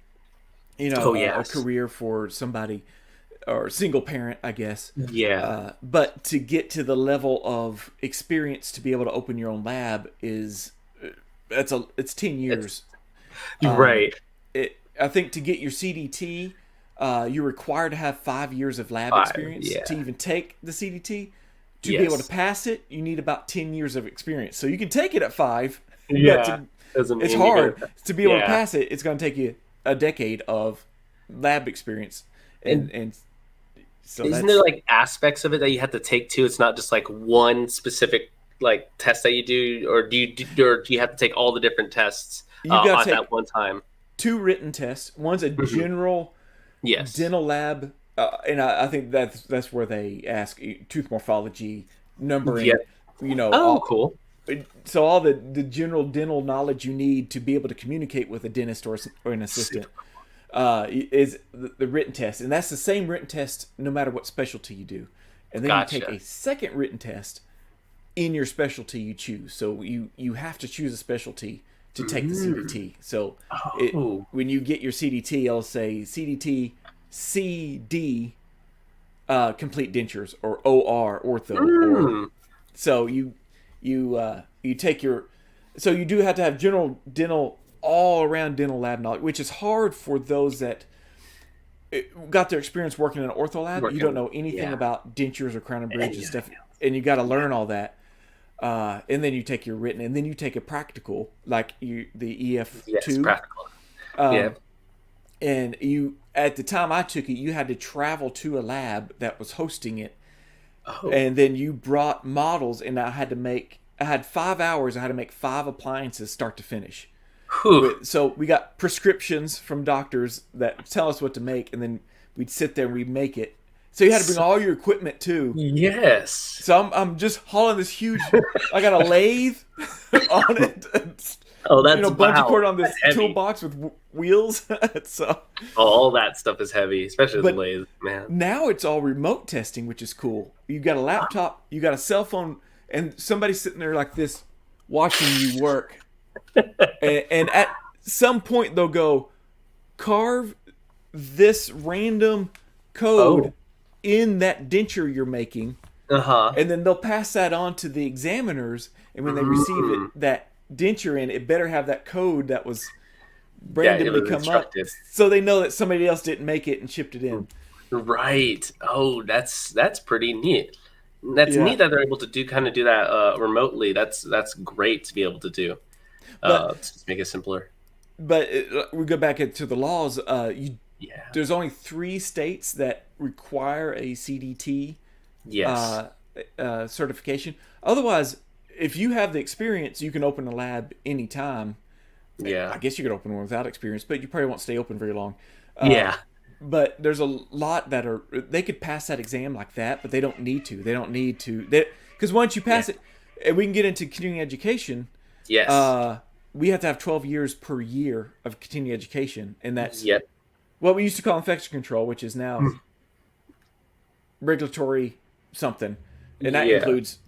a career for somebody, or single parent, I guess. But to get to the level of experience to be able to open your own lab it's 10 years. Right. I think to get your CDT, you're required to have 5 years of lab experience to even take the CDT. To be able to pass it, you need about 10 years of experience. So you can take it at 5, but it's hard to be able to pass it. It's going to take you a decade of lab experience, and so isn't there like aspects of it that you have to take too? It's not just like one specific like test that you do, or do you have to take all the different tests at that one time? 2 written tests. One's a general dental lab, and I think that's where they ask tooth morphology, numbering. Cool. So all the general dental knowledge you need to be able to communicate with a dentist or an assistant is the written test. And that's the same written test no matter what specialty you do. And then you take a second written test in your specialty you choose. So you have to choose a specialty to take the CDT. So when you get your CDT, it'll say CDT CD complete dentures, or OR ortho. So you take your, so you do have to have general dental, all around dental lab knowledge, which is hard for those that got their experience working in an ortho lab. You don't know anything about dentures or crown and bridge and stuff, and you got to learn all that. And then you take your written, and then you take a practical, like the EF2. Practical. And you, at the time I took it, you had to travel to a lab that was hosting it. And then you brought models, and I had 5 hours. I had to make 5 appliances start to finish. So we got prescriptions from doctors that tell us what to make, and then we'd sit there and we'd make it. So you had to bring all your equipment too. Yes. So I'm just hauling this huge. I got a lathe on it. And, Oh, that's bungee wow. cord on That's this heavy. toolbox with wheels. So, All that stuff is heavy, especially the but lathe, man. now it's all remote testing, which is cool. You got a laptop, you got a cell phone, and somebody's sitting there like this, watching you work. And at some point they'll go, carve this random code Oh. in that denture you're making, Uh-huh. and then they'll pass that on to the examiners. And when they receive it, Mm. that denture in, it better have that code that was Yeah, it randomly was come up, instructed. so they know that somebody else didn't make it and shipped it in. Right. Oh, that's pretty neat. That's Yeah, neat that they're able to do that remotely. That's great to be able to do. but To just make it simpler. we go back into the laws. Yeah. There's only 3 states that require a CDT Yes. uh, certification. Otherwise, if you have the experience, you can open a lab anytime. I Yeah. guess you could open one without experience, but you probably won't stay open very long. Uh, Yeah. but there's a lot that they could pass that exam like that, but they don't need to. They don't need to. Because once you Yeah. pass it, and we can get into continuing education. Yes. Uh, we have to have 12 years per year of continuing education, and that's Yep. what we used to call infection control, which is now regulatory something, and that Yeah. includes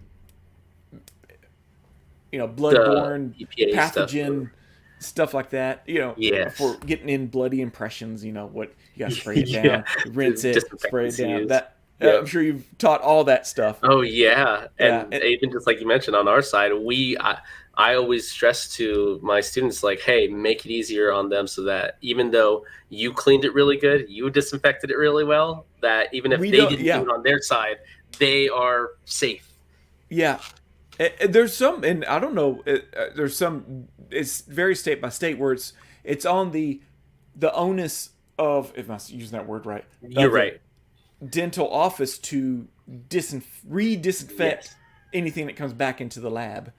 The bloodborne EPA stuff. pathogen stuff like that. Yes. For getting in bloody impressions. What you got to spray it Yeah. down, rinse it, spray it Disinfectants down. used. That Yeah. I'm sure you've taught all that stuff. Oh yeah, Yeah, and even just like you mentioned on our side, I always stress to my students like, hey, make it easier on them so that even though you cleaned it really good, you disinfected it really well, that even if we they don't. didn't do Yeah, it on their side, they are safe. yeah. There's some, and I don't know. There's some. It's very state by state where it's on the onus of, if I'm using that word right, You're of the right. dental office to re-disinfect Yes. anything that comes back into the lab.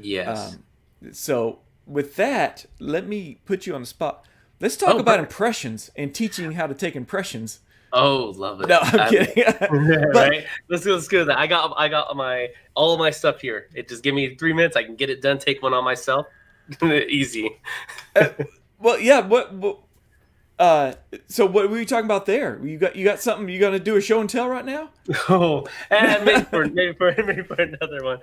Yes. So with that, let me put you on the spot. Let's talk Oh, about perfect. impressions and teaching how to take impressions. Oh, love it. No, I'm kidding. But Right. Let's go with that. I got my all of my stuff here. It just give me 3 minutes. I can get it done. Take one on myself. Easy. uh, well, yeah. So what were you talking about there? You got something? You gonna do a show and tell right now? Oh, and maybe for another one.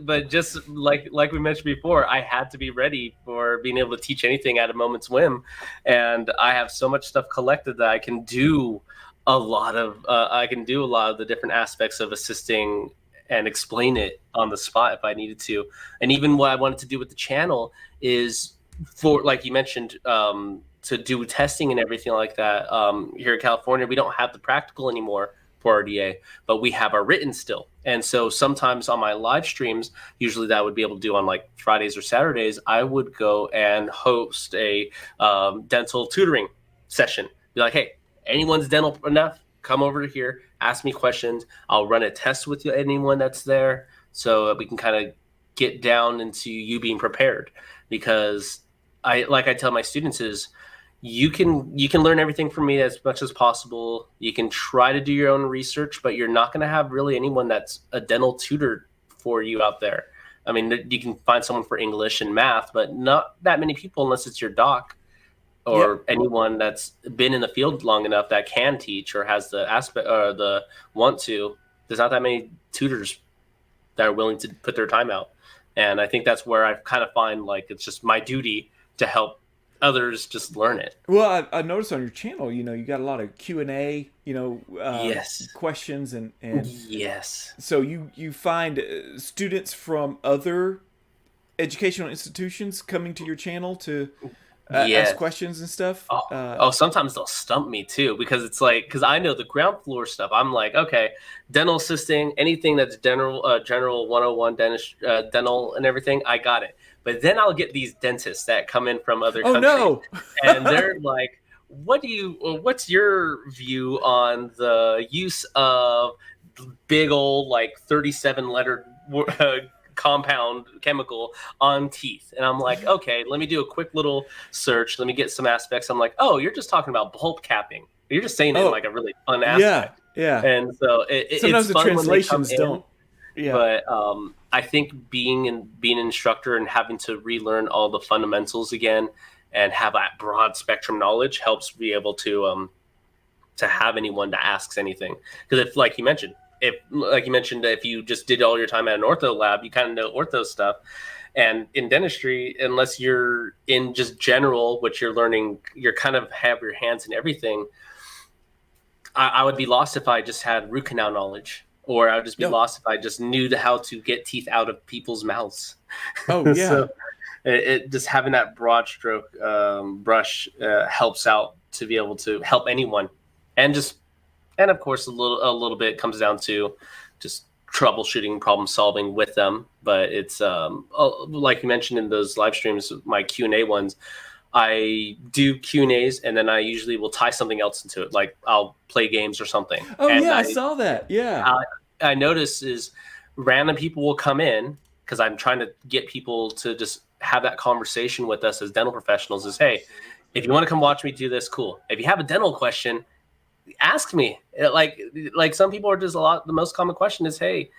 But just like we mentioned before, I had to be ready for being able to teach anything at a moment's whim, and I have so much stuff collected that I can do a lot of the different aspects of assisting and explain it on the spot if I needed to. And even what I wanted to do with the channel is for, like you mentioned, to do testing and everything like that. Here in California, we don't have the practical anymore for RDA, but we have our written still. And so sometimes on my live streams, usually that I would be able to do on like Fridays or Saturdays, I would go and host a dental tutoring session. Be like, hey, anyone's dental enough, come over here, ask me questions. I'll run a test with you, anyone that's there, so that we can kind of get down into you being prepared. Because I tell my students is, you can learn everything from me as much as possible. You can try to do your own research, but you're not going to have really anyone that's a dental tutor for you out there. I mean, you can find someone for English and math, but not that many people unless it's your doc or Yep. anyone that's been in the field long enough that can teach or has the aspect or the want to. There's not that many tutors that are willing to put their time out. And I think that's where I kind of find like it's just my duty to help others just learn it. Well, I noticed on your channel, you got a lot of Q&A, Yes. questions, and Yes. so you find students from other educational institutions coming to your channel to Yes. ask questions and stuff. Oh, sometimes they'll stump me too because it's like, because I know the ground floor stuff. I'm like, okay, dental assisting, anything that's general 101 dentist, dental and everything, I got it. But then I'll get these dentists that come in from other Oh countries, no! and they're like, what's your view on the use of big old like 37 letter compound chemical on teeth? And I'm like, okay, let me do a quick little search. Let me get some aspects. I'm like, oh, you're just talking about pulp capping. You're just saying it in Oh, like a really fun yeah, aspect. yeah. And so Sometimes it's the fun when they come translations in, don't. Yeah. but I think being an instructor and having to relearn all the fundamentals again and have that broad spectrum knowledge helps be able to have anyone that asks anything. Because if, like you mentioned, if you just did all your time at an ortho lab, you kind of know ortho stuff. And in dentistry, unless you're in just general, what you're learning, you're kind of have your hands in everything. I would be lost if I just had root canal knowledge, or I would just be No. lost if I just knew how to get teeth out of people's mouths. Oh, yeah. So it just having that broad stroke brush helps out to be able to help anyone, and of course a little bit comes down to just troubleshooting, problem solving with them. But it's like you mentioned in those live streams, my Q&A ones, I do Q&As and then I usually will tie something else into it. Like I'll play games or something. Oh, And yeah, I saw that. Yeah. I notice is random people will come in because I'm trying to get people to just have that conversation with us as dental professionals is, hey, if you want to come watch me do this, cool. If you have a dental question, ask me. Like some people are just the most common question is, hey,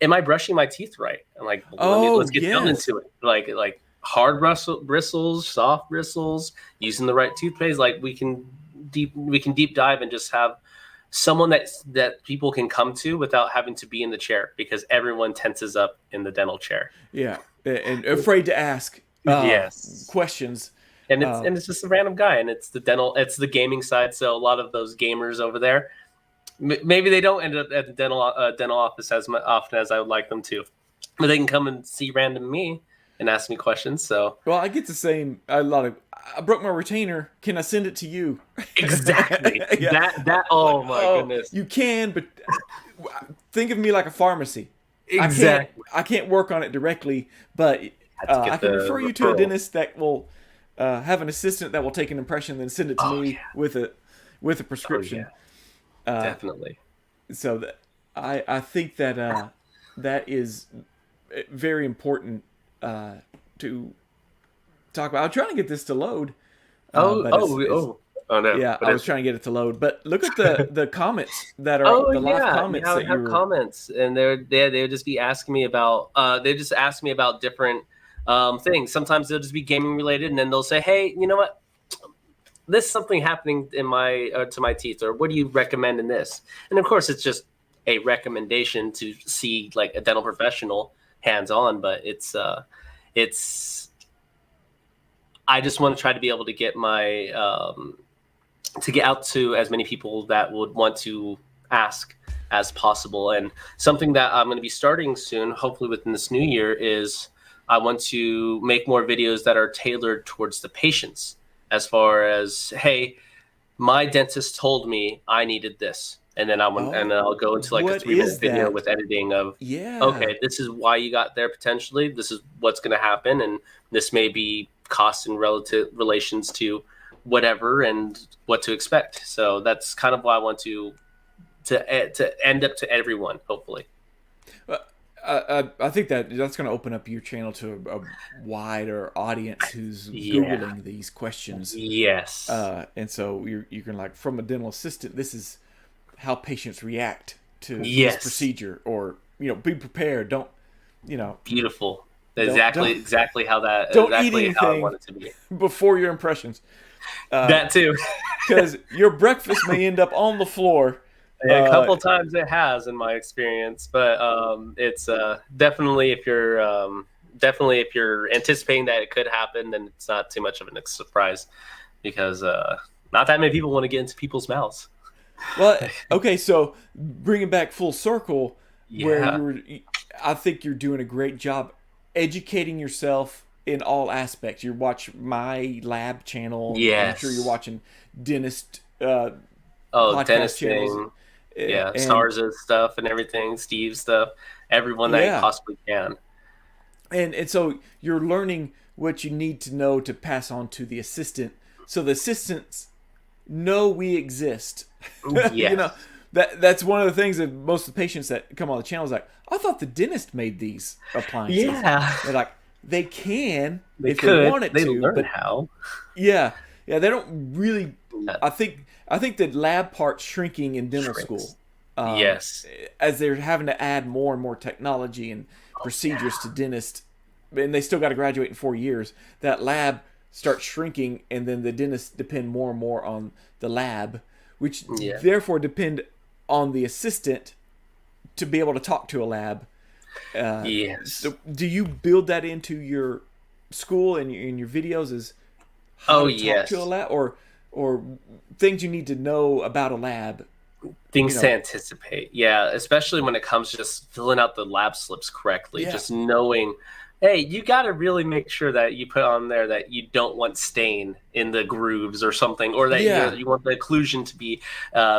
am I brushing my teeth right? And like, let's get down into it. Like hard bristles, soft bristles, using the right toothpaste. Like we can deep dive and just have someone that people can come to without having to be in the chair, because everyone tenses up in the dental chair. Yeah, and afraid to ask questions. And it's just a random guy, and it's the gaming side. So a lot of those gamers over there, maybe they don't end up at the dental office as often as I would like them to, but they can come and see random me and ask me questions. So I get the same. I broke my retainer. Can I send it to you? Exactly. That. Oh my goodness. You can, but think of me like a pharmacy. Exactly. I can't work on it directly, but I can refer you to a dentist that will have an assistant that will take an impression and then send it to me with a prescription. Oh, yeah. Definitely. So I think that that is very important to talk about. I'm trying to get this to load. No. Yeah, I was trying to get it to load. But look at the comments that are the live comments. I have comments, and they would just be asking me about. They just ask me about different things. Sometimes they'll just be gaming related, and then they'll say, "Hey, you know what? This is something happening in to my teeth, or what do you recommend in this?" And of course, it's just a recommendation to see like a dental professional hands on, but it's I just want to try to be able to get my to get out to as many people that would want to ask as possible. And something that I'm going to be starting soon, hopefully within this new year, is I want to make more videos that are tailored towards the patients, as far as, hey, my dentist told me I needed this. And then I'll go into like a 3-minute video with editing of, okay, this is why you got there potentially. This is what's going to happen. And this may be cost in relative relations to whatever and what to expect. So that's kind of why I want to end up to everyone, hopefully. I think that's going to open up your channel to a wider audience who's Googling these questions. Yes. And so you can, like, from a dental assistant, this is how patients react to this procedure, or, be prepared. Don't, beautiful. Exactly how that. Don't exactly eat anything how I want it to be before your impressions. That too, because your breakfast may end up on the floor. A couple times it has in my experience, but it's definitely if you're anticipating that it could happen, then it's not too much of a surprise, because not that many people want to get into people's mouths. Well, okay, so bringing back full circle, where I think you're doing a great job educating yourself in all aspects. You watch my lab channel. Yes. I'm sure you're watching dentist dentist channels. Stars' stuff and everything, Steve's stuff, everyone that you possibly can. And so you're learning what you need to know to pass on to the assistant, so the assistants know we exist. Yes. That's one of the things that most of the patients that come on the channel is like, I thought the dentist made these appliances. Yeah. They're like, they can they wanted they to. learn but how. Yeah, they don't really I think the lab part's shrinking in dental Shrinks. school, Yes. as they're having to add more and more technology and procedures to dentists, and they still got to graduate in 4 years. That lab starts shrinking, and then the dentists depend more and more on the lab, which Yeah. therefore depend on the assistant to be able to talk to a lab. Yes. So do you build that into your school and in your videos as how Oh, to talk to a yes. lab, or things you need to know about a lab? You Things to know, anticipate. Yeah, especially when it comes to just filling out the lab slips correctly, yeah, just knowing, hey, you got to really make sure that you put on there that you don't want stain in the grooves or something, or that yeah, you want the occlusion to be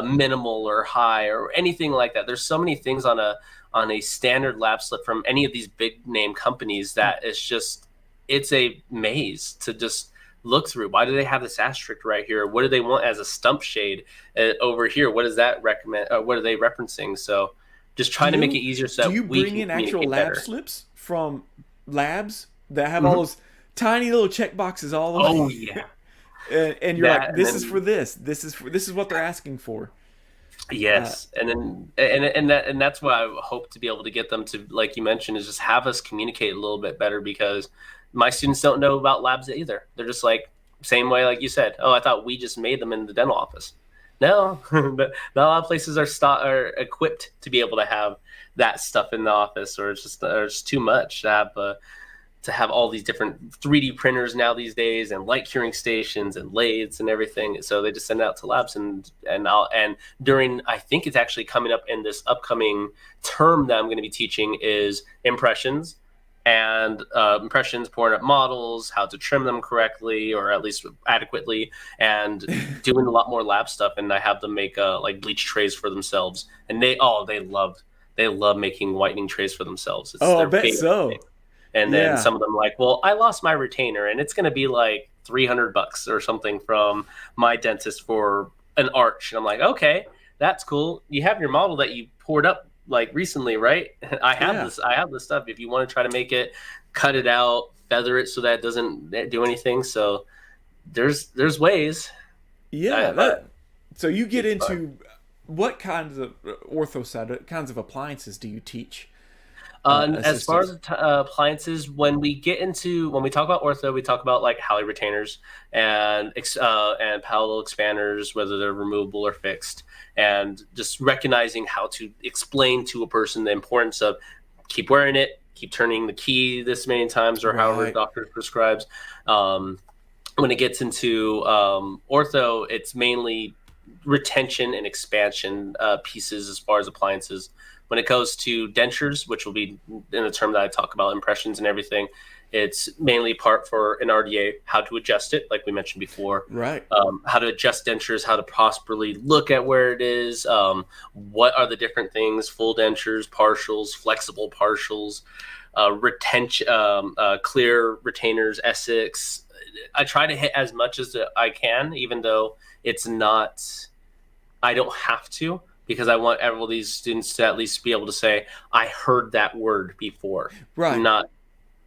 minimal or high or anything like that. There's so many things on a standard lab slip from any of these big name companies that it's a maze to just look through. Why do they have this asterisk right here? What do they want as a stump shade over here? What does that recommend? What are they referencing? So just do trying to make it you easier so do you that we bring can in actual communicate lab better. slips from labs that have all Hmm. those tiny little check boxes all the way? Oh yeah, And you're like, that and this is for then this. This is what they're asking for. Uh, yes, and then and that's what I hope to be able to get them to, like you mentioned, is just have us communicate a little bit better, because my students don't know about labs either. They're just like, same way like you said. Oh, I thought we just made them in the dental office. No, but not a lot of places are equipped to be able to have that stuff in the office, or it's too much to have all these different 3D printers now these days, and light curing stations and lathes and everything. So they just send it out to labs, and during, I think it's actually coming up in this upcoming term that I'm going to be teaching, is impressions, and impressions, pouring up models, how to trim them correctly or at least adequately, and doing a lot more lab stuff. And I have them make like bleach trays for themselves, and they love making whitening trays for themselves. It's oh, I their bet favorite thing. so. And then Yeah, some of them like, well, I lost my retainer and it's going to be like $300 or something from my dentist for an arch. And I'm like, okay, that's cool. You have your model that you poured up like recently, right? yeah, I have this stuff. If you want to try to make it, cut it out, feather it so that it doesn't do anything. So there's ways, yeah. but So you get it's fun. into what kinds of ortho side, what kinds of appliances do you teach As far assistants? as appliances, when we talk about ortho, we talk about like Halley retainers and palatal expanders, whether they're removable or fixed, and just recognizing how to explain to a person the importance of keep wearing it, keep turning the key this many times, or however the Right. doctor prescribes. Um, when it gets into ortho, it's mainly retention and expansion pieces as far as appliances. When it goes to dentures, which will be in the term that I talk about, impressions and everything, it's mainly part for an RDA, how to adjust it, like we mentioned before, Right. how to adjust dentures, how to properly look at where it is, what are the different things, full dentures, partials, flexible partials, retention, clear retainers, Essex. I try to hit as much as I can, even though it's not, I don't have to, because I want all these students to at least be able to say, I heard that word before. Right. Not,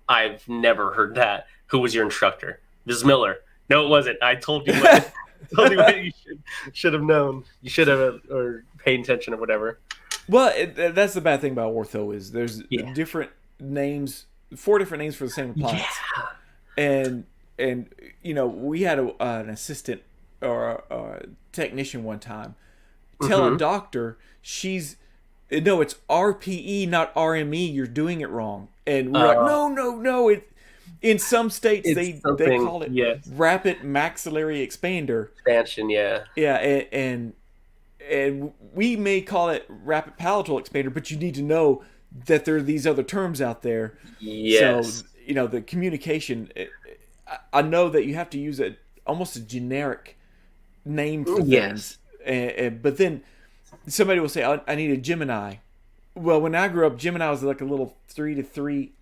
I've never heard that. Who was your instructor? Ms. Miller. No, it wasn't. I told you what, told you what you should have known. You should have, or paid attention or whatever. Well, that's the bad thing about ortho is there's Yeah. different names, four different names for the same Yeah. appliance, and we had an assistant or a technician one time tell a Mm-hmm. doctor she's no, it's RPE, not RME. You're doing it wrong, and we're like, Uh, no, no, no. It in some states it's they something, call it yes. rapid maxillary expander. Expansion, yeah. Yeah, and we may call it rapid palatal expander, but you need to know that there are these other terms out there. So Yes. the communication. I know that you have to use almost a generic name for things, Yes. but then somebody will say, I need a Gemini." Well, when I grew up, Gemini was like a little 3 to 3,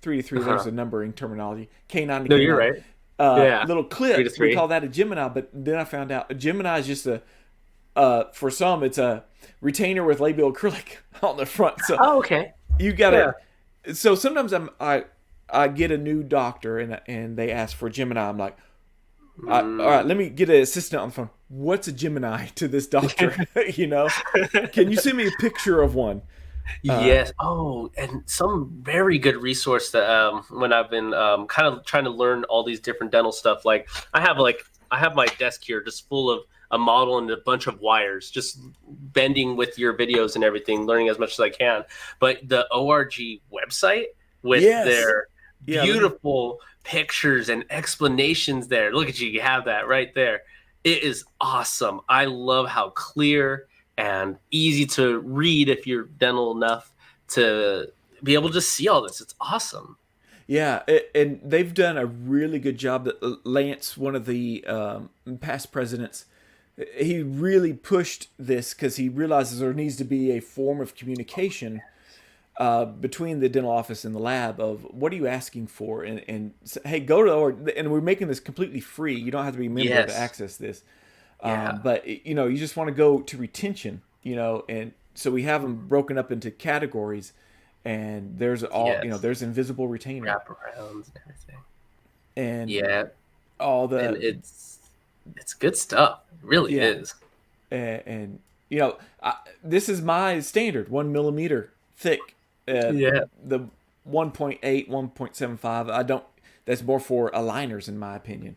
3 to 3. There's Uh-huh. a numbering terminology, K9 to No, you're K9. right. Yeah. Little 3 to clip. We 3. call that a Gemini, but then I found out a Gemini is just for some, it's a retainer with labial acrylic on the front. So Oh, okay. you gotta. Yeah. So sometimes I get a new doctor and they ask for Gemini. I'm like, all right, Mm, let me get an assistant on the phone. what's a Gemini to this doctor? You know, can you send me a picture of one? Yes. Oh, and some very good resource that when I've been kind of trying to learn all these different dental stuff. I have my desk here just full of a model and a bunch of wires, just bending with your videos and everything, learning as much as I can. But the ORG website with Yes. their Yeah. beautiful pictures and explanations there. Look at you, you have that right there. It is awesome. I love how clear and easy to read if you're dental enough to be able to see all this. It's awesome. Yeah, and they've done a really good job. That Lance, one of the past presidents, he really pushed this because he realizes there needs to be a form of communication between the dental office and the lab of what are you asking for, and hey, go to, or and we're making this completely free. You don't have to be a member to Yes. access this. Yeah. But you know, you just want to go to retention, you know, and so we have them broken up into categories, and there's all, you know, Yes. there's invisible retainer Wraparounds and everything. and Yeah. all And the it's good stuff. It really yeah, is. and you know, this is my standard 1 millimeter thick, Yeah. the 1.8, 1.75. I don't. That's more for aligners in my opinion.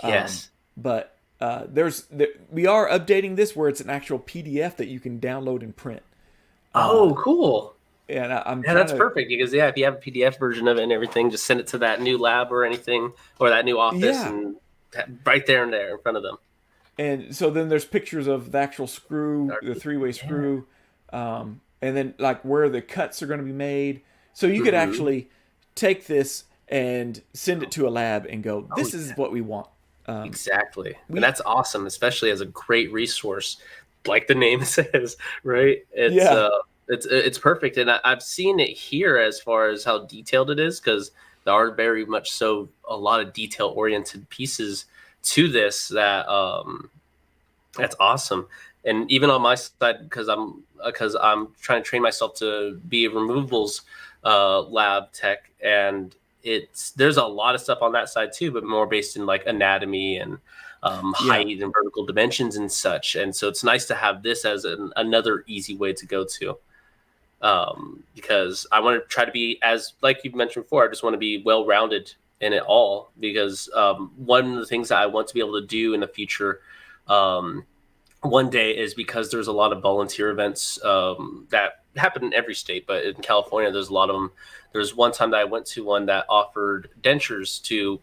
Yes. But we are updating this where it's an actual PDF that you can download and print. Oh, cool. And I'm Yeah, trying that's to, perfect because yeah, if you have a PDF version of it and everything, just send it to that new lab or anything or that new office yeah. and right there and there in front of them. And so then there's pictures of the actual screw, the three-way Yeah. screw, and then like where the cuts are going to be made. So you could Mm-hmm. actually take this and send it to a lab and go, Oh this is yeah. what we want. Exactly. And We that's awesome, especially as a great resource, like the name says, right? Yeah, It's perfect. And I've seen it here as far as how detailed it is, because there are very much so a lot of detail oriented pieces to this that that's awesome. And even on my side, because I'm trying to train myself to be a removables lab tech, and it's there's a lot of stuff on that side too, but more based in like anatomy and yeah, height and vertical dimensions and such. And so it's nice to have this as another easy way to go to, because I want to try to be as like you mentioned before. I just want to be well rounded in it all because one of the things that I want to be able to do in the future. One day is because there's a lot of volunteer events that happen in every state, but in California, there's a lot of them. There's one time that I went to one that offered dentures to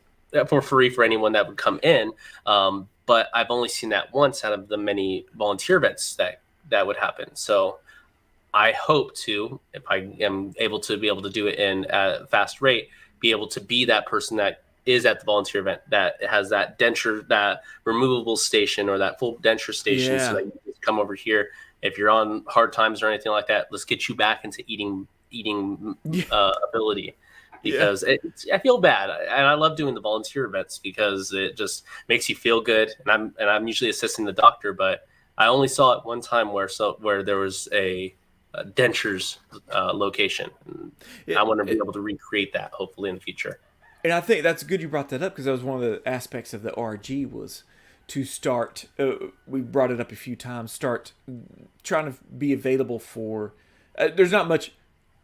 for free for anyone that would come in. But I've only seen that once out of the many volunteer events that would happen. So I hope to, if I am able to be able to do it in a fast rate, be able to be that person that is at the volunteer event that has that denture, that removable station or that full denture station, so yeah, that you can come over here. If you're on hard times or anything like that, let's get you back into eating yeah, ability, yeah, because I feel bad and I love doing the volunteer events because it just makes you feel good. And I'm usually assisting the doctor, but I only saw it one time where there was a dentures location. yeah. I want to be able to recreate that hopefully in the future. And I think that's good you brought that up because that was one of the aspects of the RG was to start. We brought it up a few times. Start trying to be available for. There's not much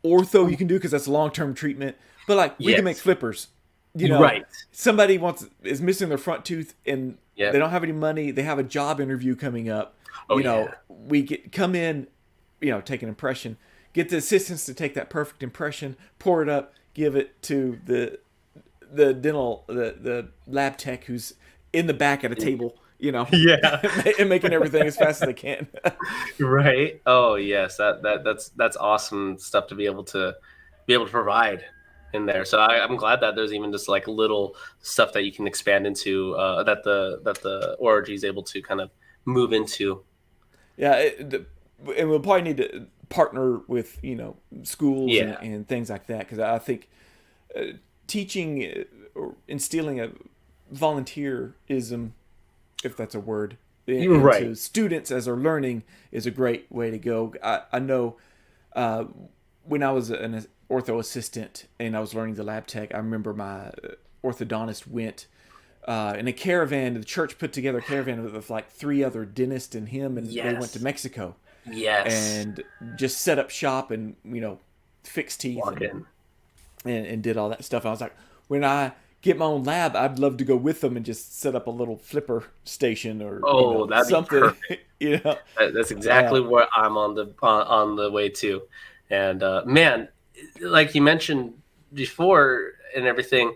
ortho you can do because that's long term treatment. But like we can make Yes. flippers. You know, Right. somebody is missing their front tooth and they Yep. don't have any money. They have a job interview coming up. Oh You yeah. know, we come in. You know, take an impression. Get the assistants to take that perfect impression, pour it up, give it to the lab tech who's in the back at a table, you know, Yeah. and making everything as fast as they can. Right. Oh yes. That's awesome stuff to be able to provide in there. So I'm glad that there's even just like little stuff that you can expand into that the ORG is able to kind of move into. Yeah, and we'll probably need to partner with schools Yeah. and things like that because I think teaching or instilling a volunteerism, if that's a word, You're right. into students as they're learning is a great way to go. I know uh, when I was an ortho assistant and I was learning the lab tech, I remember my orthodontist went in a caravan. The church put together a caravan with like 3 other dentists and him, and they went to Yes. Mexico Yes. and just set up shop and fix teeth Walk in. and did all that stuff. I was like, when I get my own lab, I'd love to go with them and just set up a little flipper station or Oh, that'd be something. perfect. you know, That's exactly what I'm on the way to. And man, like you mentioned before and everything,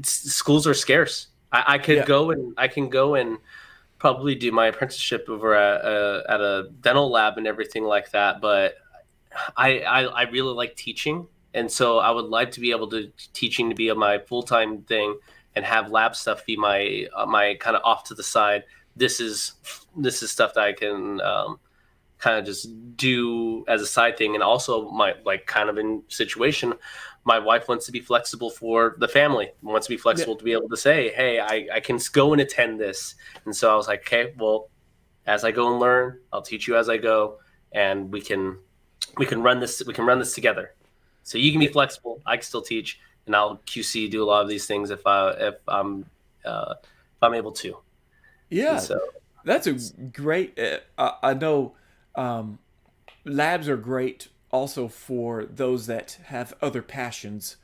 schools are scarce. I could go and I can go and probably do my apprenticeship over at a dental lab and everything like that. But I really like teaching, and so I would like to be able to teaching to be my full time thing, and have lab stuff be my my kind of off to the side. This is stuff that I can kind of just do as a side thing, and also my like kind of in situation. My wife wants to be flexible for the family, wants to be flexible to be able to say, hey, I can go and attend this. And so I was like, okay, well, as I go and learn, I'll teach you as I go, and we can run this together. So you can be flexible, I can still teach, and I'll QC do a lot of these things if I'm able to. Yeah, so that's a great. I know labs are great also for those that have other passions.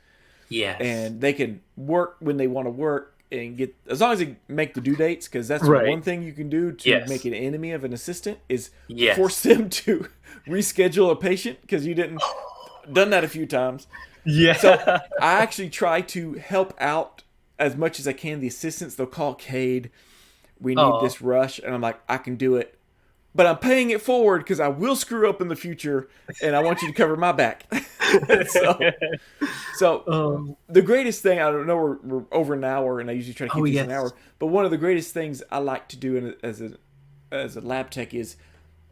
Yes. And they can work when they want to work and get, as long as they make the due dates, because that's one thing you can do to make an enemy of an assistant is force them to reschedule a patient because you didn't done that a few times. Yeah. So I actually try to help out as much as I can. The assistants, they'll call Cade, we need this rush, and I'm like, I can do it, but I'm paying it forward because I will screw up in the future, and I want you to cover my back. so the greatest thing, I don't know, we're over an hour, and I usually try to keep these an hour, but one of the greatest things I like to do as a lab tech is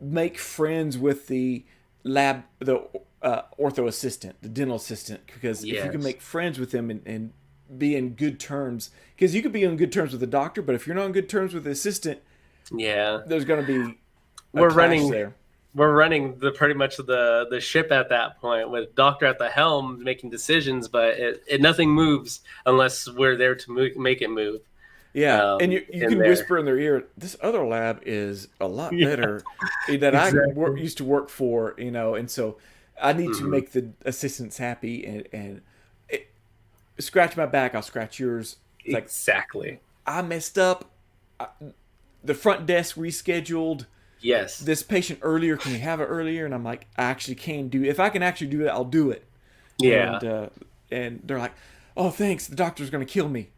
make friends with the ortho assistant, the dental assistant, because if you can make friends with them and be in good terms, because you could be on good terms with the doctor, but if you're not on good terms with the assistant, there's going to be we're running the pretty much the ship at that point with doctor at the helm making decisions, but nothing moves unless we're there to make it move. Yeah, and you can whisper in their ear, this other lab is a lot better that I used to work for, and so I need to make the assistants happy and scratch my back, I'll scratch yours. It's exactly. Like, I messed up. The front desk rescheduled. Yes. This patient earlier. Can we have it earlier? And I'm like, I actually can do it. If I can actually do it, I'll do it. Yeah. And they're like, oh, thanks. The doctor's going to kill me.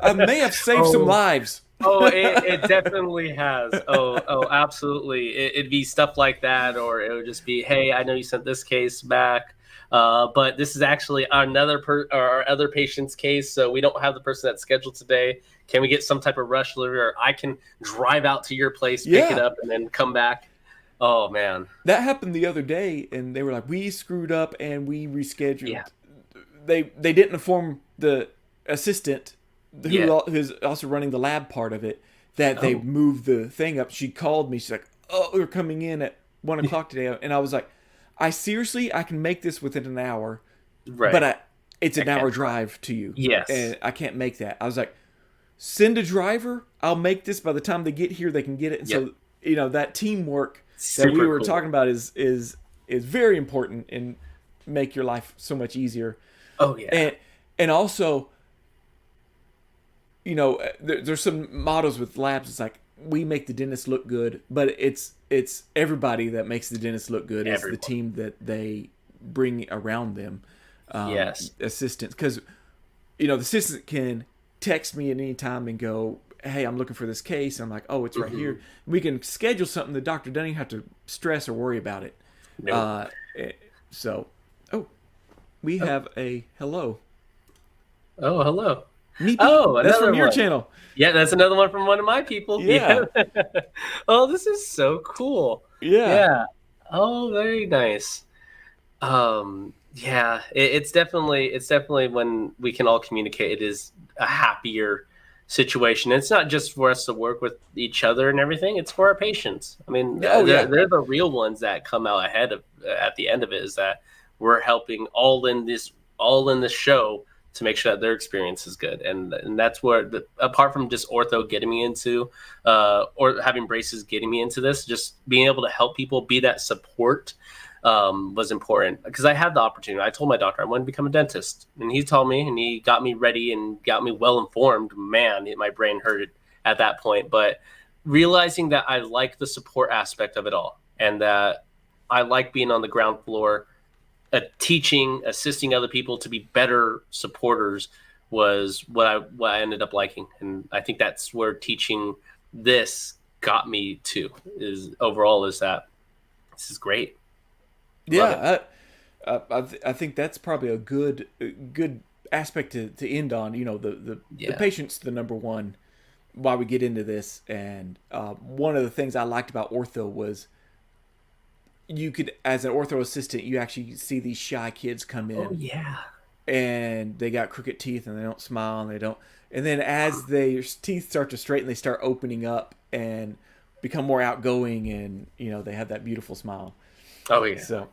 I may have saved some lives. It definitely has. Absolutely. It'd be stuff like that, or it would just be, hey, I know you sent this case back, but this is actually our other patient's case, so we don't have the person that's scheduled today. Can we get some type of rush delivery, or I can drive out to your place, pick it up, and then come back? Oh, man. That happened the other day, and they were like, we screwed up, and we rescheduled. Yeah. They didn't inform the assistant, who's also running the lab part of it, that they moved the thing up. She called me. She's like, oh, we're coming in at 1 o'clock today. And I was like, I can make this within an hour, but it's an hour drive to you. Yes. And I can't make that. I was like, send a driver. I'll make this. By the time they get here, they can get it. And so, that teamwork that we were talking about is very important and make your life so much easier. Oh, yeah. And also, there's some mottos with labs. It's like, we make the dentist look good, but it's everybody that makes the dentist look good. It's the team that they bring around them. Assistants. Because, the assistant can text me at any time and go, hey, I'm looking for this case. And I'm like, oh, it's right here. We can schedule something. The doctor doesn't even have to stress or worry about it. Nope. We have a hello. Oh, hello. That's from your channel. Yeah, that's another one from one of my people. Yeah. Oh, this is so cool. Yeah. Oh, very nice. Yeah, it's definitely when we can all communicate, it is a happier situation. It's not just for us to work with each other and everything. It's for our patients. I mean, they're the real ones that come out ahead at the end of it, is that we're helping all in this show to make sure that their experience is good. And that's where, apart from just ortho getting me into, or having braces getting me into this, just being able to help people, be that support, was important, because I had the opportunity. I told my doctor I wanted to become a dentist, and he told me, and he got me ready and got me well informed. Man, my brain hurt at that point. But realizing that I like the support aspect of it all, and that I like being on the ground floor, teaching, assisting other people to be better supporters, was what I ended up liking. And I think that's where teaching this got me to, is that this is great. Yeah, I think that's probably a good aspect to end on. You know, the patient's the number one why we get into this. And one of the things I liked about ortho was you could, as an ortho assistant, you actually see these shy kids come in. Oh yeah. And they got crooked teeth and they don't smile and they don't. And then as their teeth start to straighten, they start opening up and become more outgoing, and you know, they have that beautiful smile. Oh yeah. So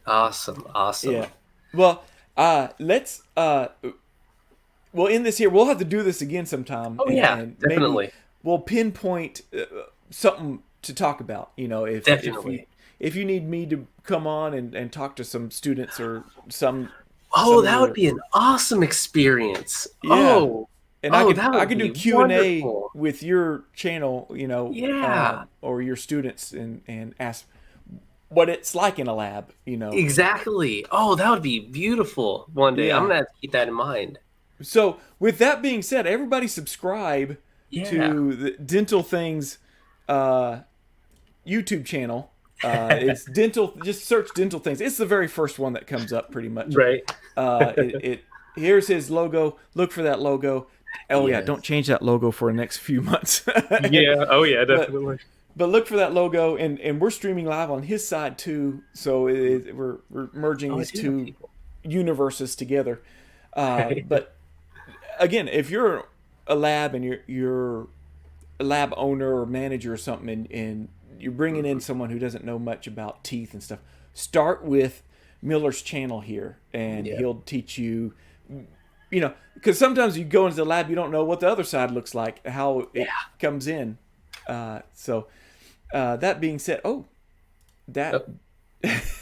awesome. Yeah. Well, let's we'll end this here. We'll have to do this again sometime. Oh yeah, and definitely. Maybe we'll pinpoint something to talk about. You know, if you need me to come on and talk to some students or some. Oh, that would be an awesome experience. Yeah. Oh, and I could do Q&A with your channel, you know, or your students, and ask what it's like in a lab, you know. Exactly. Oh, that would be beautiful one day. I'm going to have to keep that in mind. So with that being said, everybody subscribe to the Dental Things YouTube channel. It's dental. Just search Dental Things. It's the very first one that comes up, pretty much. Right. Here's his logo. Look for that logo. Oh yeah, don't change that logo for the next few months. Yeah. Oh yeah, definitely. But look for that logo, and we're streaming live on his side too. So we're merging these two universes together. But again, if you're a lab and you're a lab owner or manager or something, and you're bringing in someone who doesn't know much about teeth and stuff, start with Miller's channel here, and he'll teach you, you know, because sometimes you go into the lab, you don't know what the other side looks like, how it comes in. So that being said, that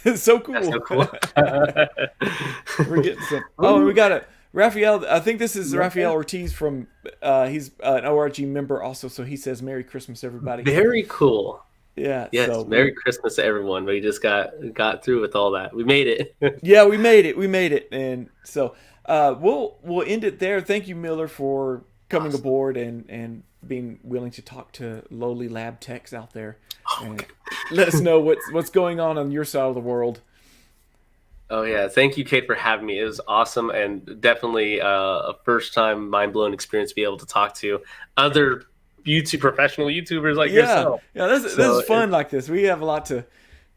is so cool. That's so cool. We're getting some. Oh, and we got it. Raphael, I think this is Raphael Ortiz from, he's an ORG member also, so he says Merry Christmas, everybody. Very cool. Yeah. Yes. So Merry Christmas to everyone. We just got through with all that. We made it. Yeah, we made it. And so we'll end it there. Thank you, Miller, for coming aboard and being willing to talk to lowly lab techs out there. And let us know what's going on your side of the world. Oh yeah, thank you, Kate, for having me. It was awesome, and definitely a first-time mind-blowing experience to be able to talk to other professional YouTubers like yourself. Yeah, this is fun like this. We have a lot a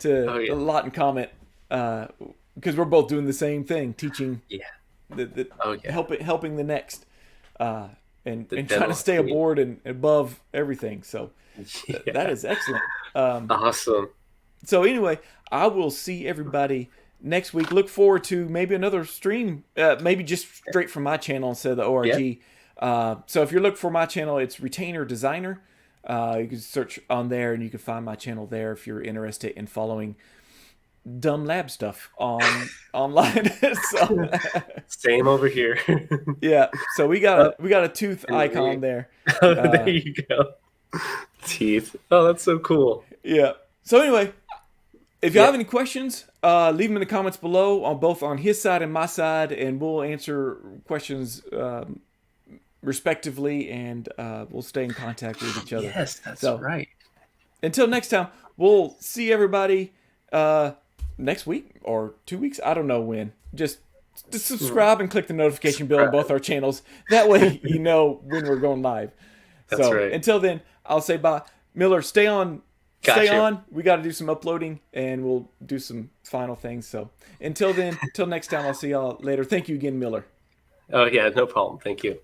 lot in common because we're both doing the same thing, teaching. Helping the next, and trying to stay aboard and above everything. So that is excellent. Awesome. So anyway, I will see everybody next week. Look forward to maybe another stream, maybe just straight from my channel instead of the ORG. So if you're looking for my channel, it's Retainer Designer. You can search on there and you can find my channel there if you're interested in following dumb lab stuff online. So, same over here. Yeah. So we got a tooth icon there. There you go. Teeth. Oh, that's so cool. Yeah. So anyway, if you have any questions, leave them in the comments below on his side and my side, and we'll answer questions respectively, and we'll stay in contact with each other. Yes, that's right. Until next time, we'll see everybody next week or 2 weeks. I don't know when. Just subscribe and click the notification bell on both our channels. That way you know when we're going live. That's right. Until then, I'll say bye. Miller, stay on. Stay on. We got to do some uploading, and we'll do some final things. So until then, until next time, I'll see y'all later. Thank you again, Miller. Oh, yeah, no problem. Thank you.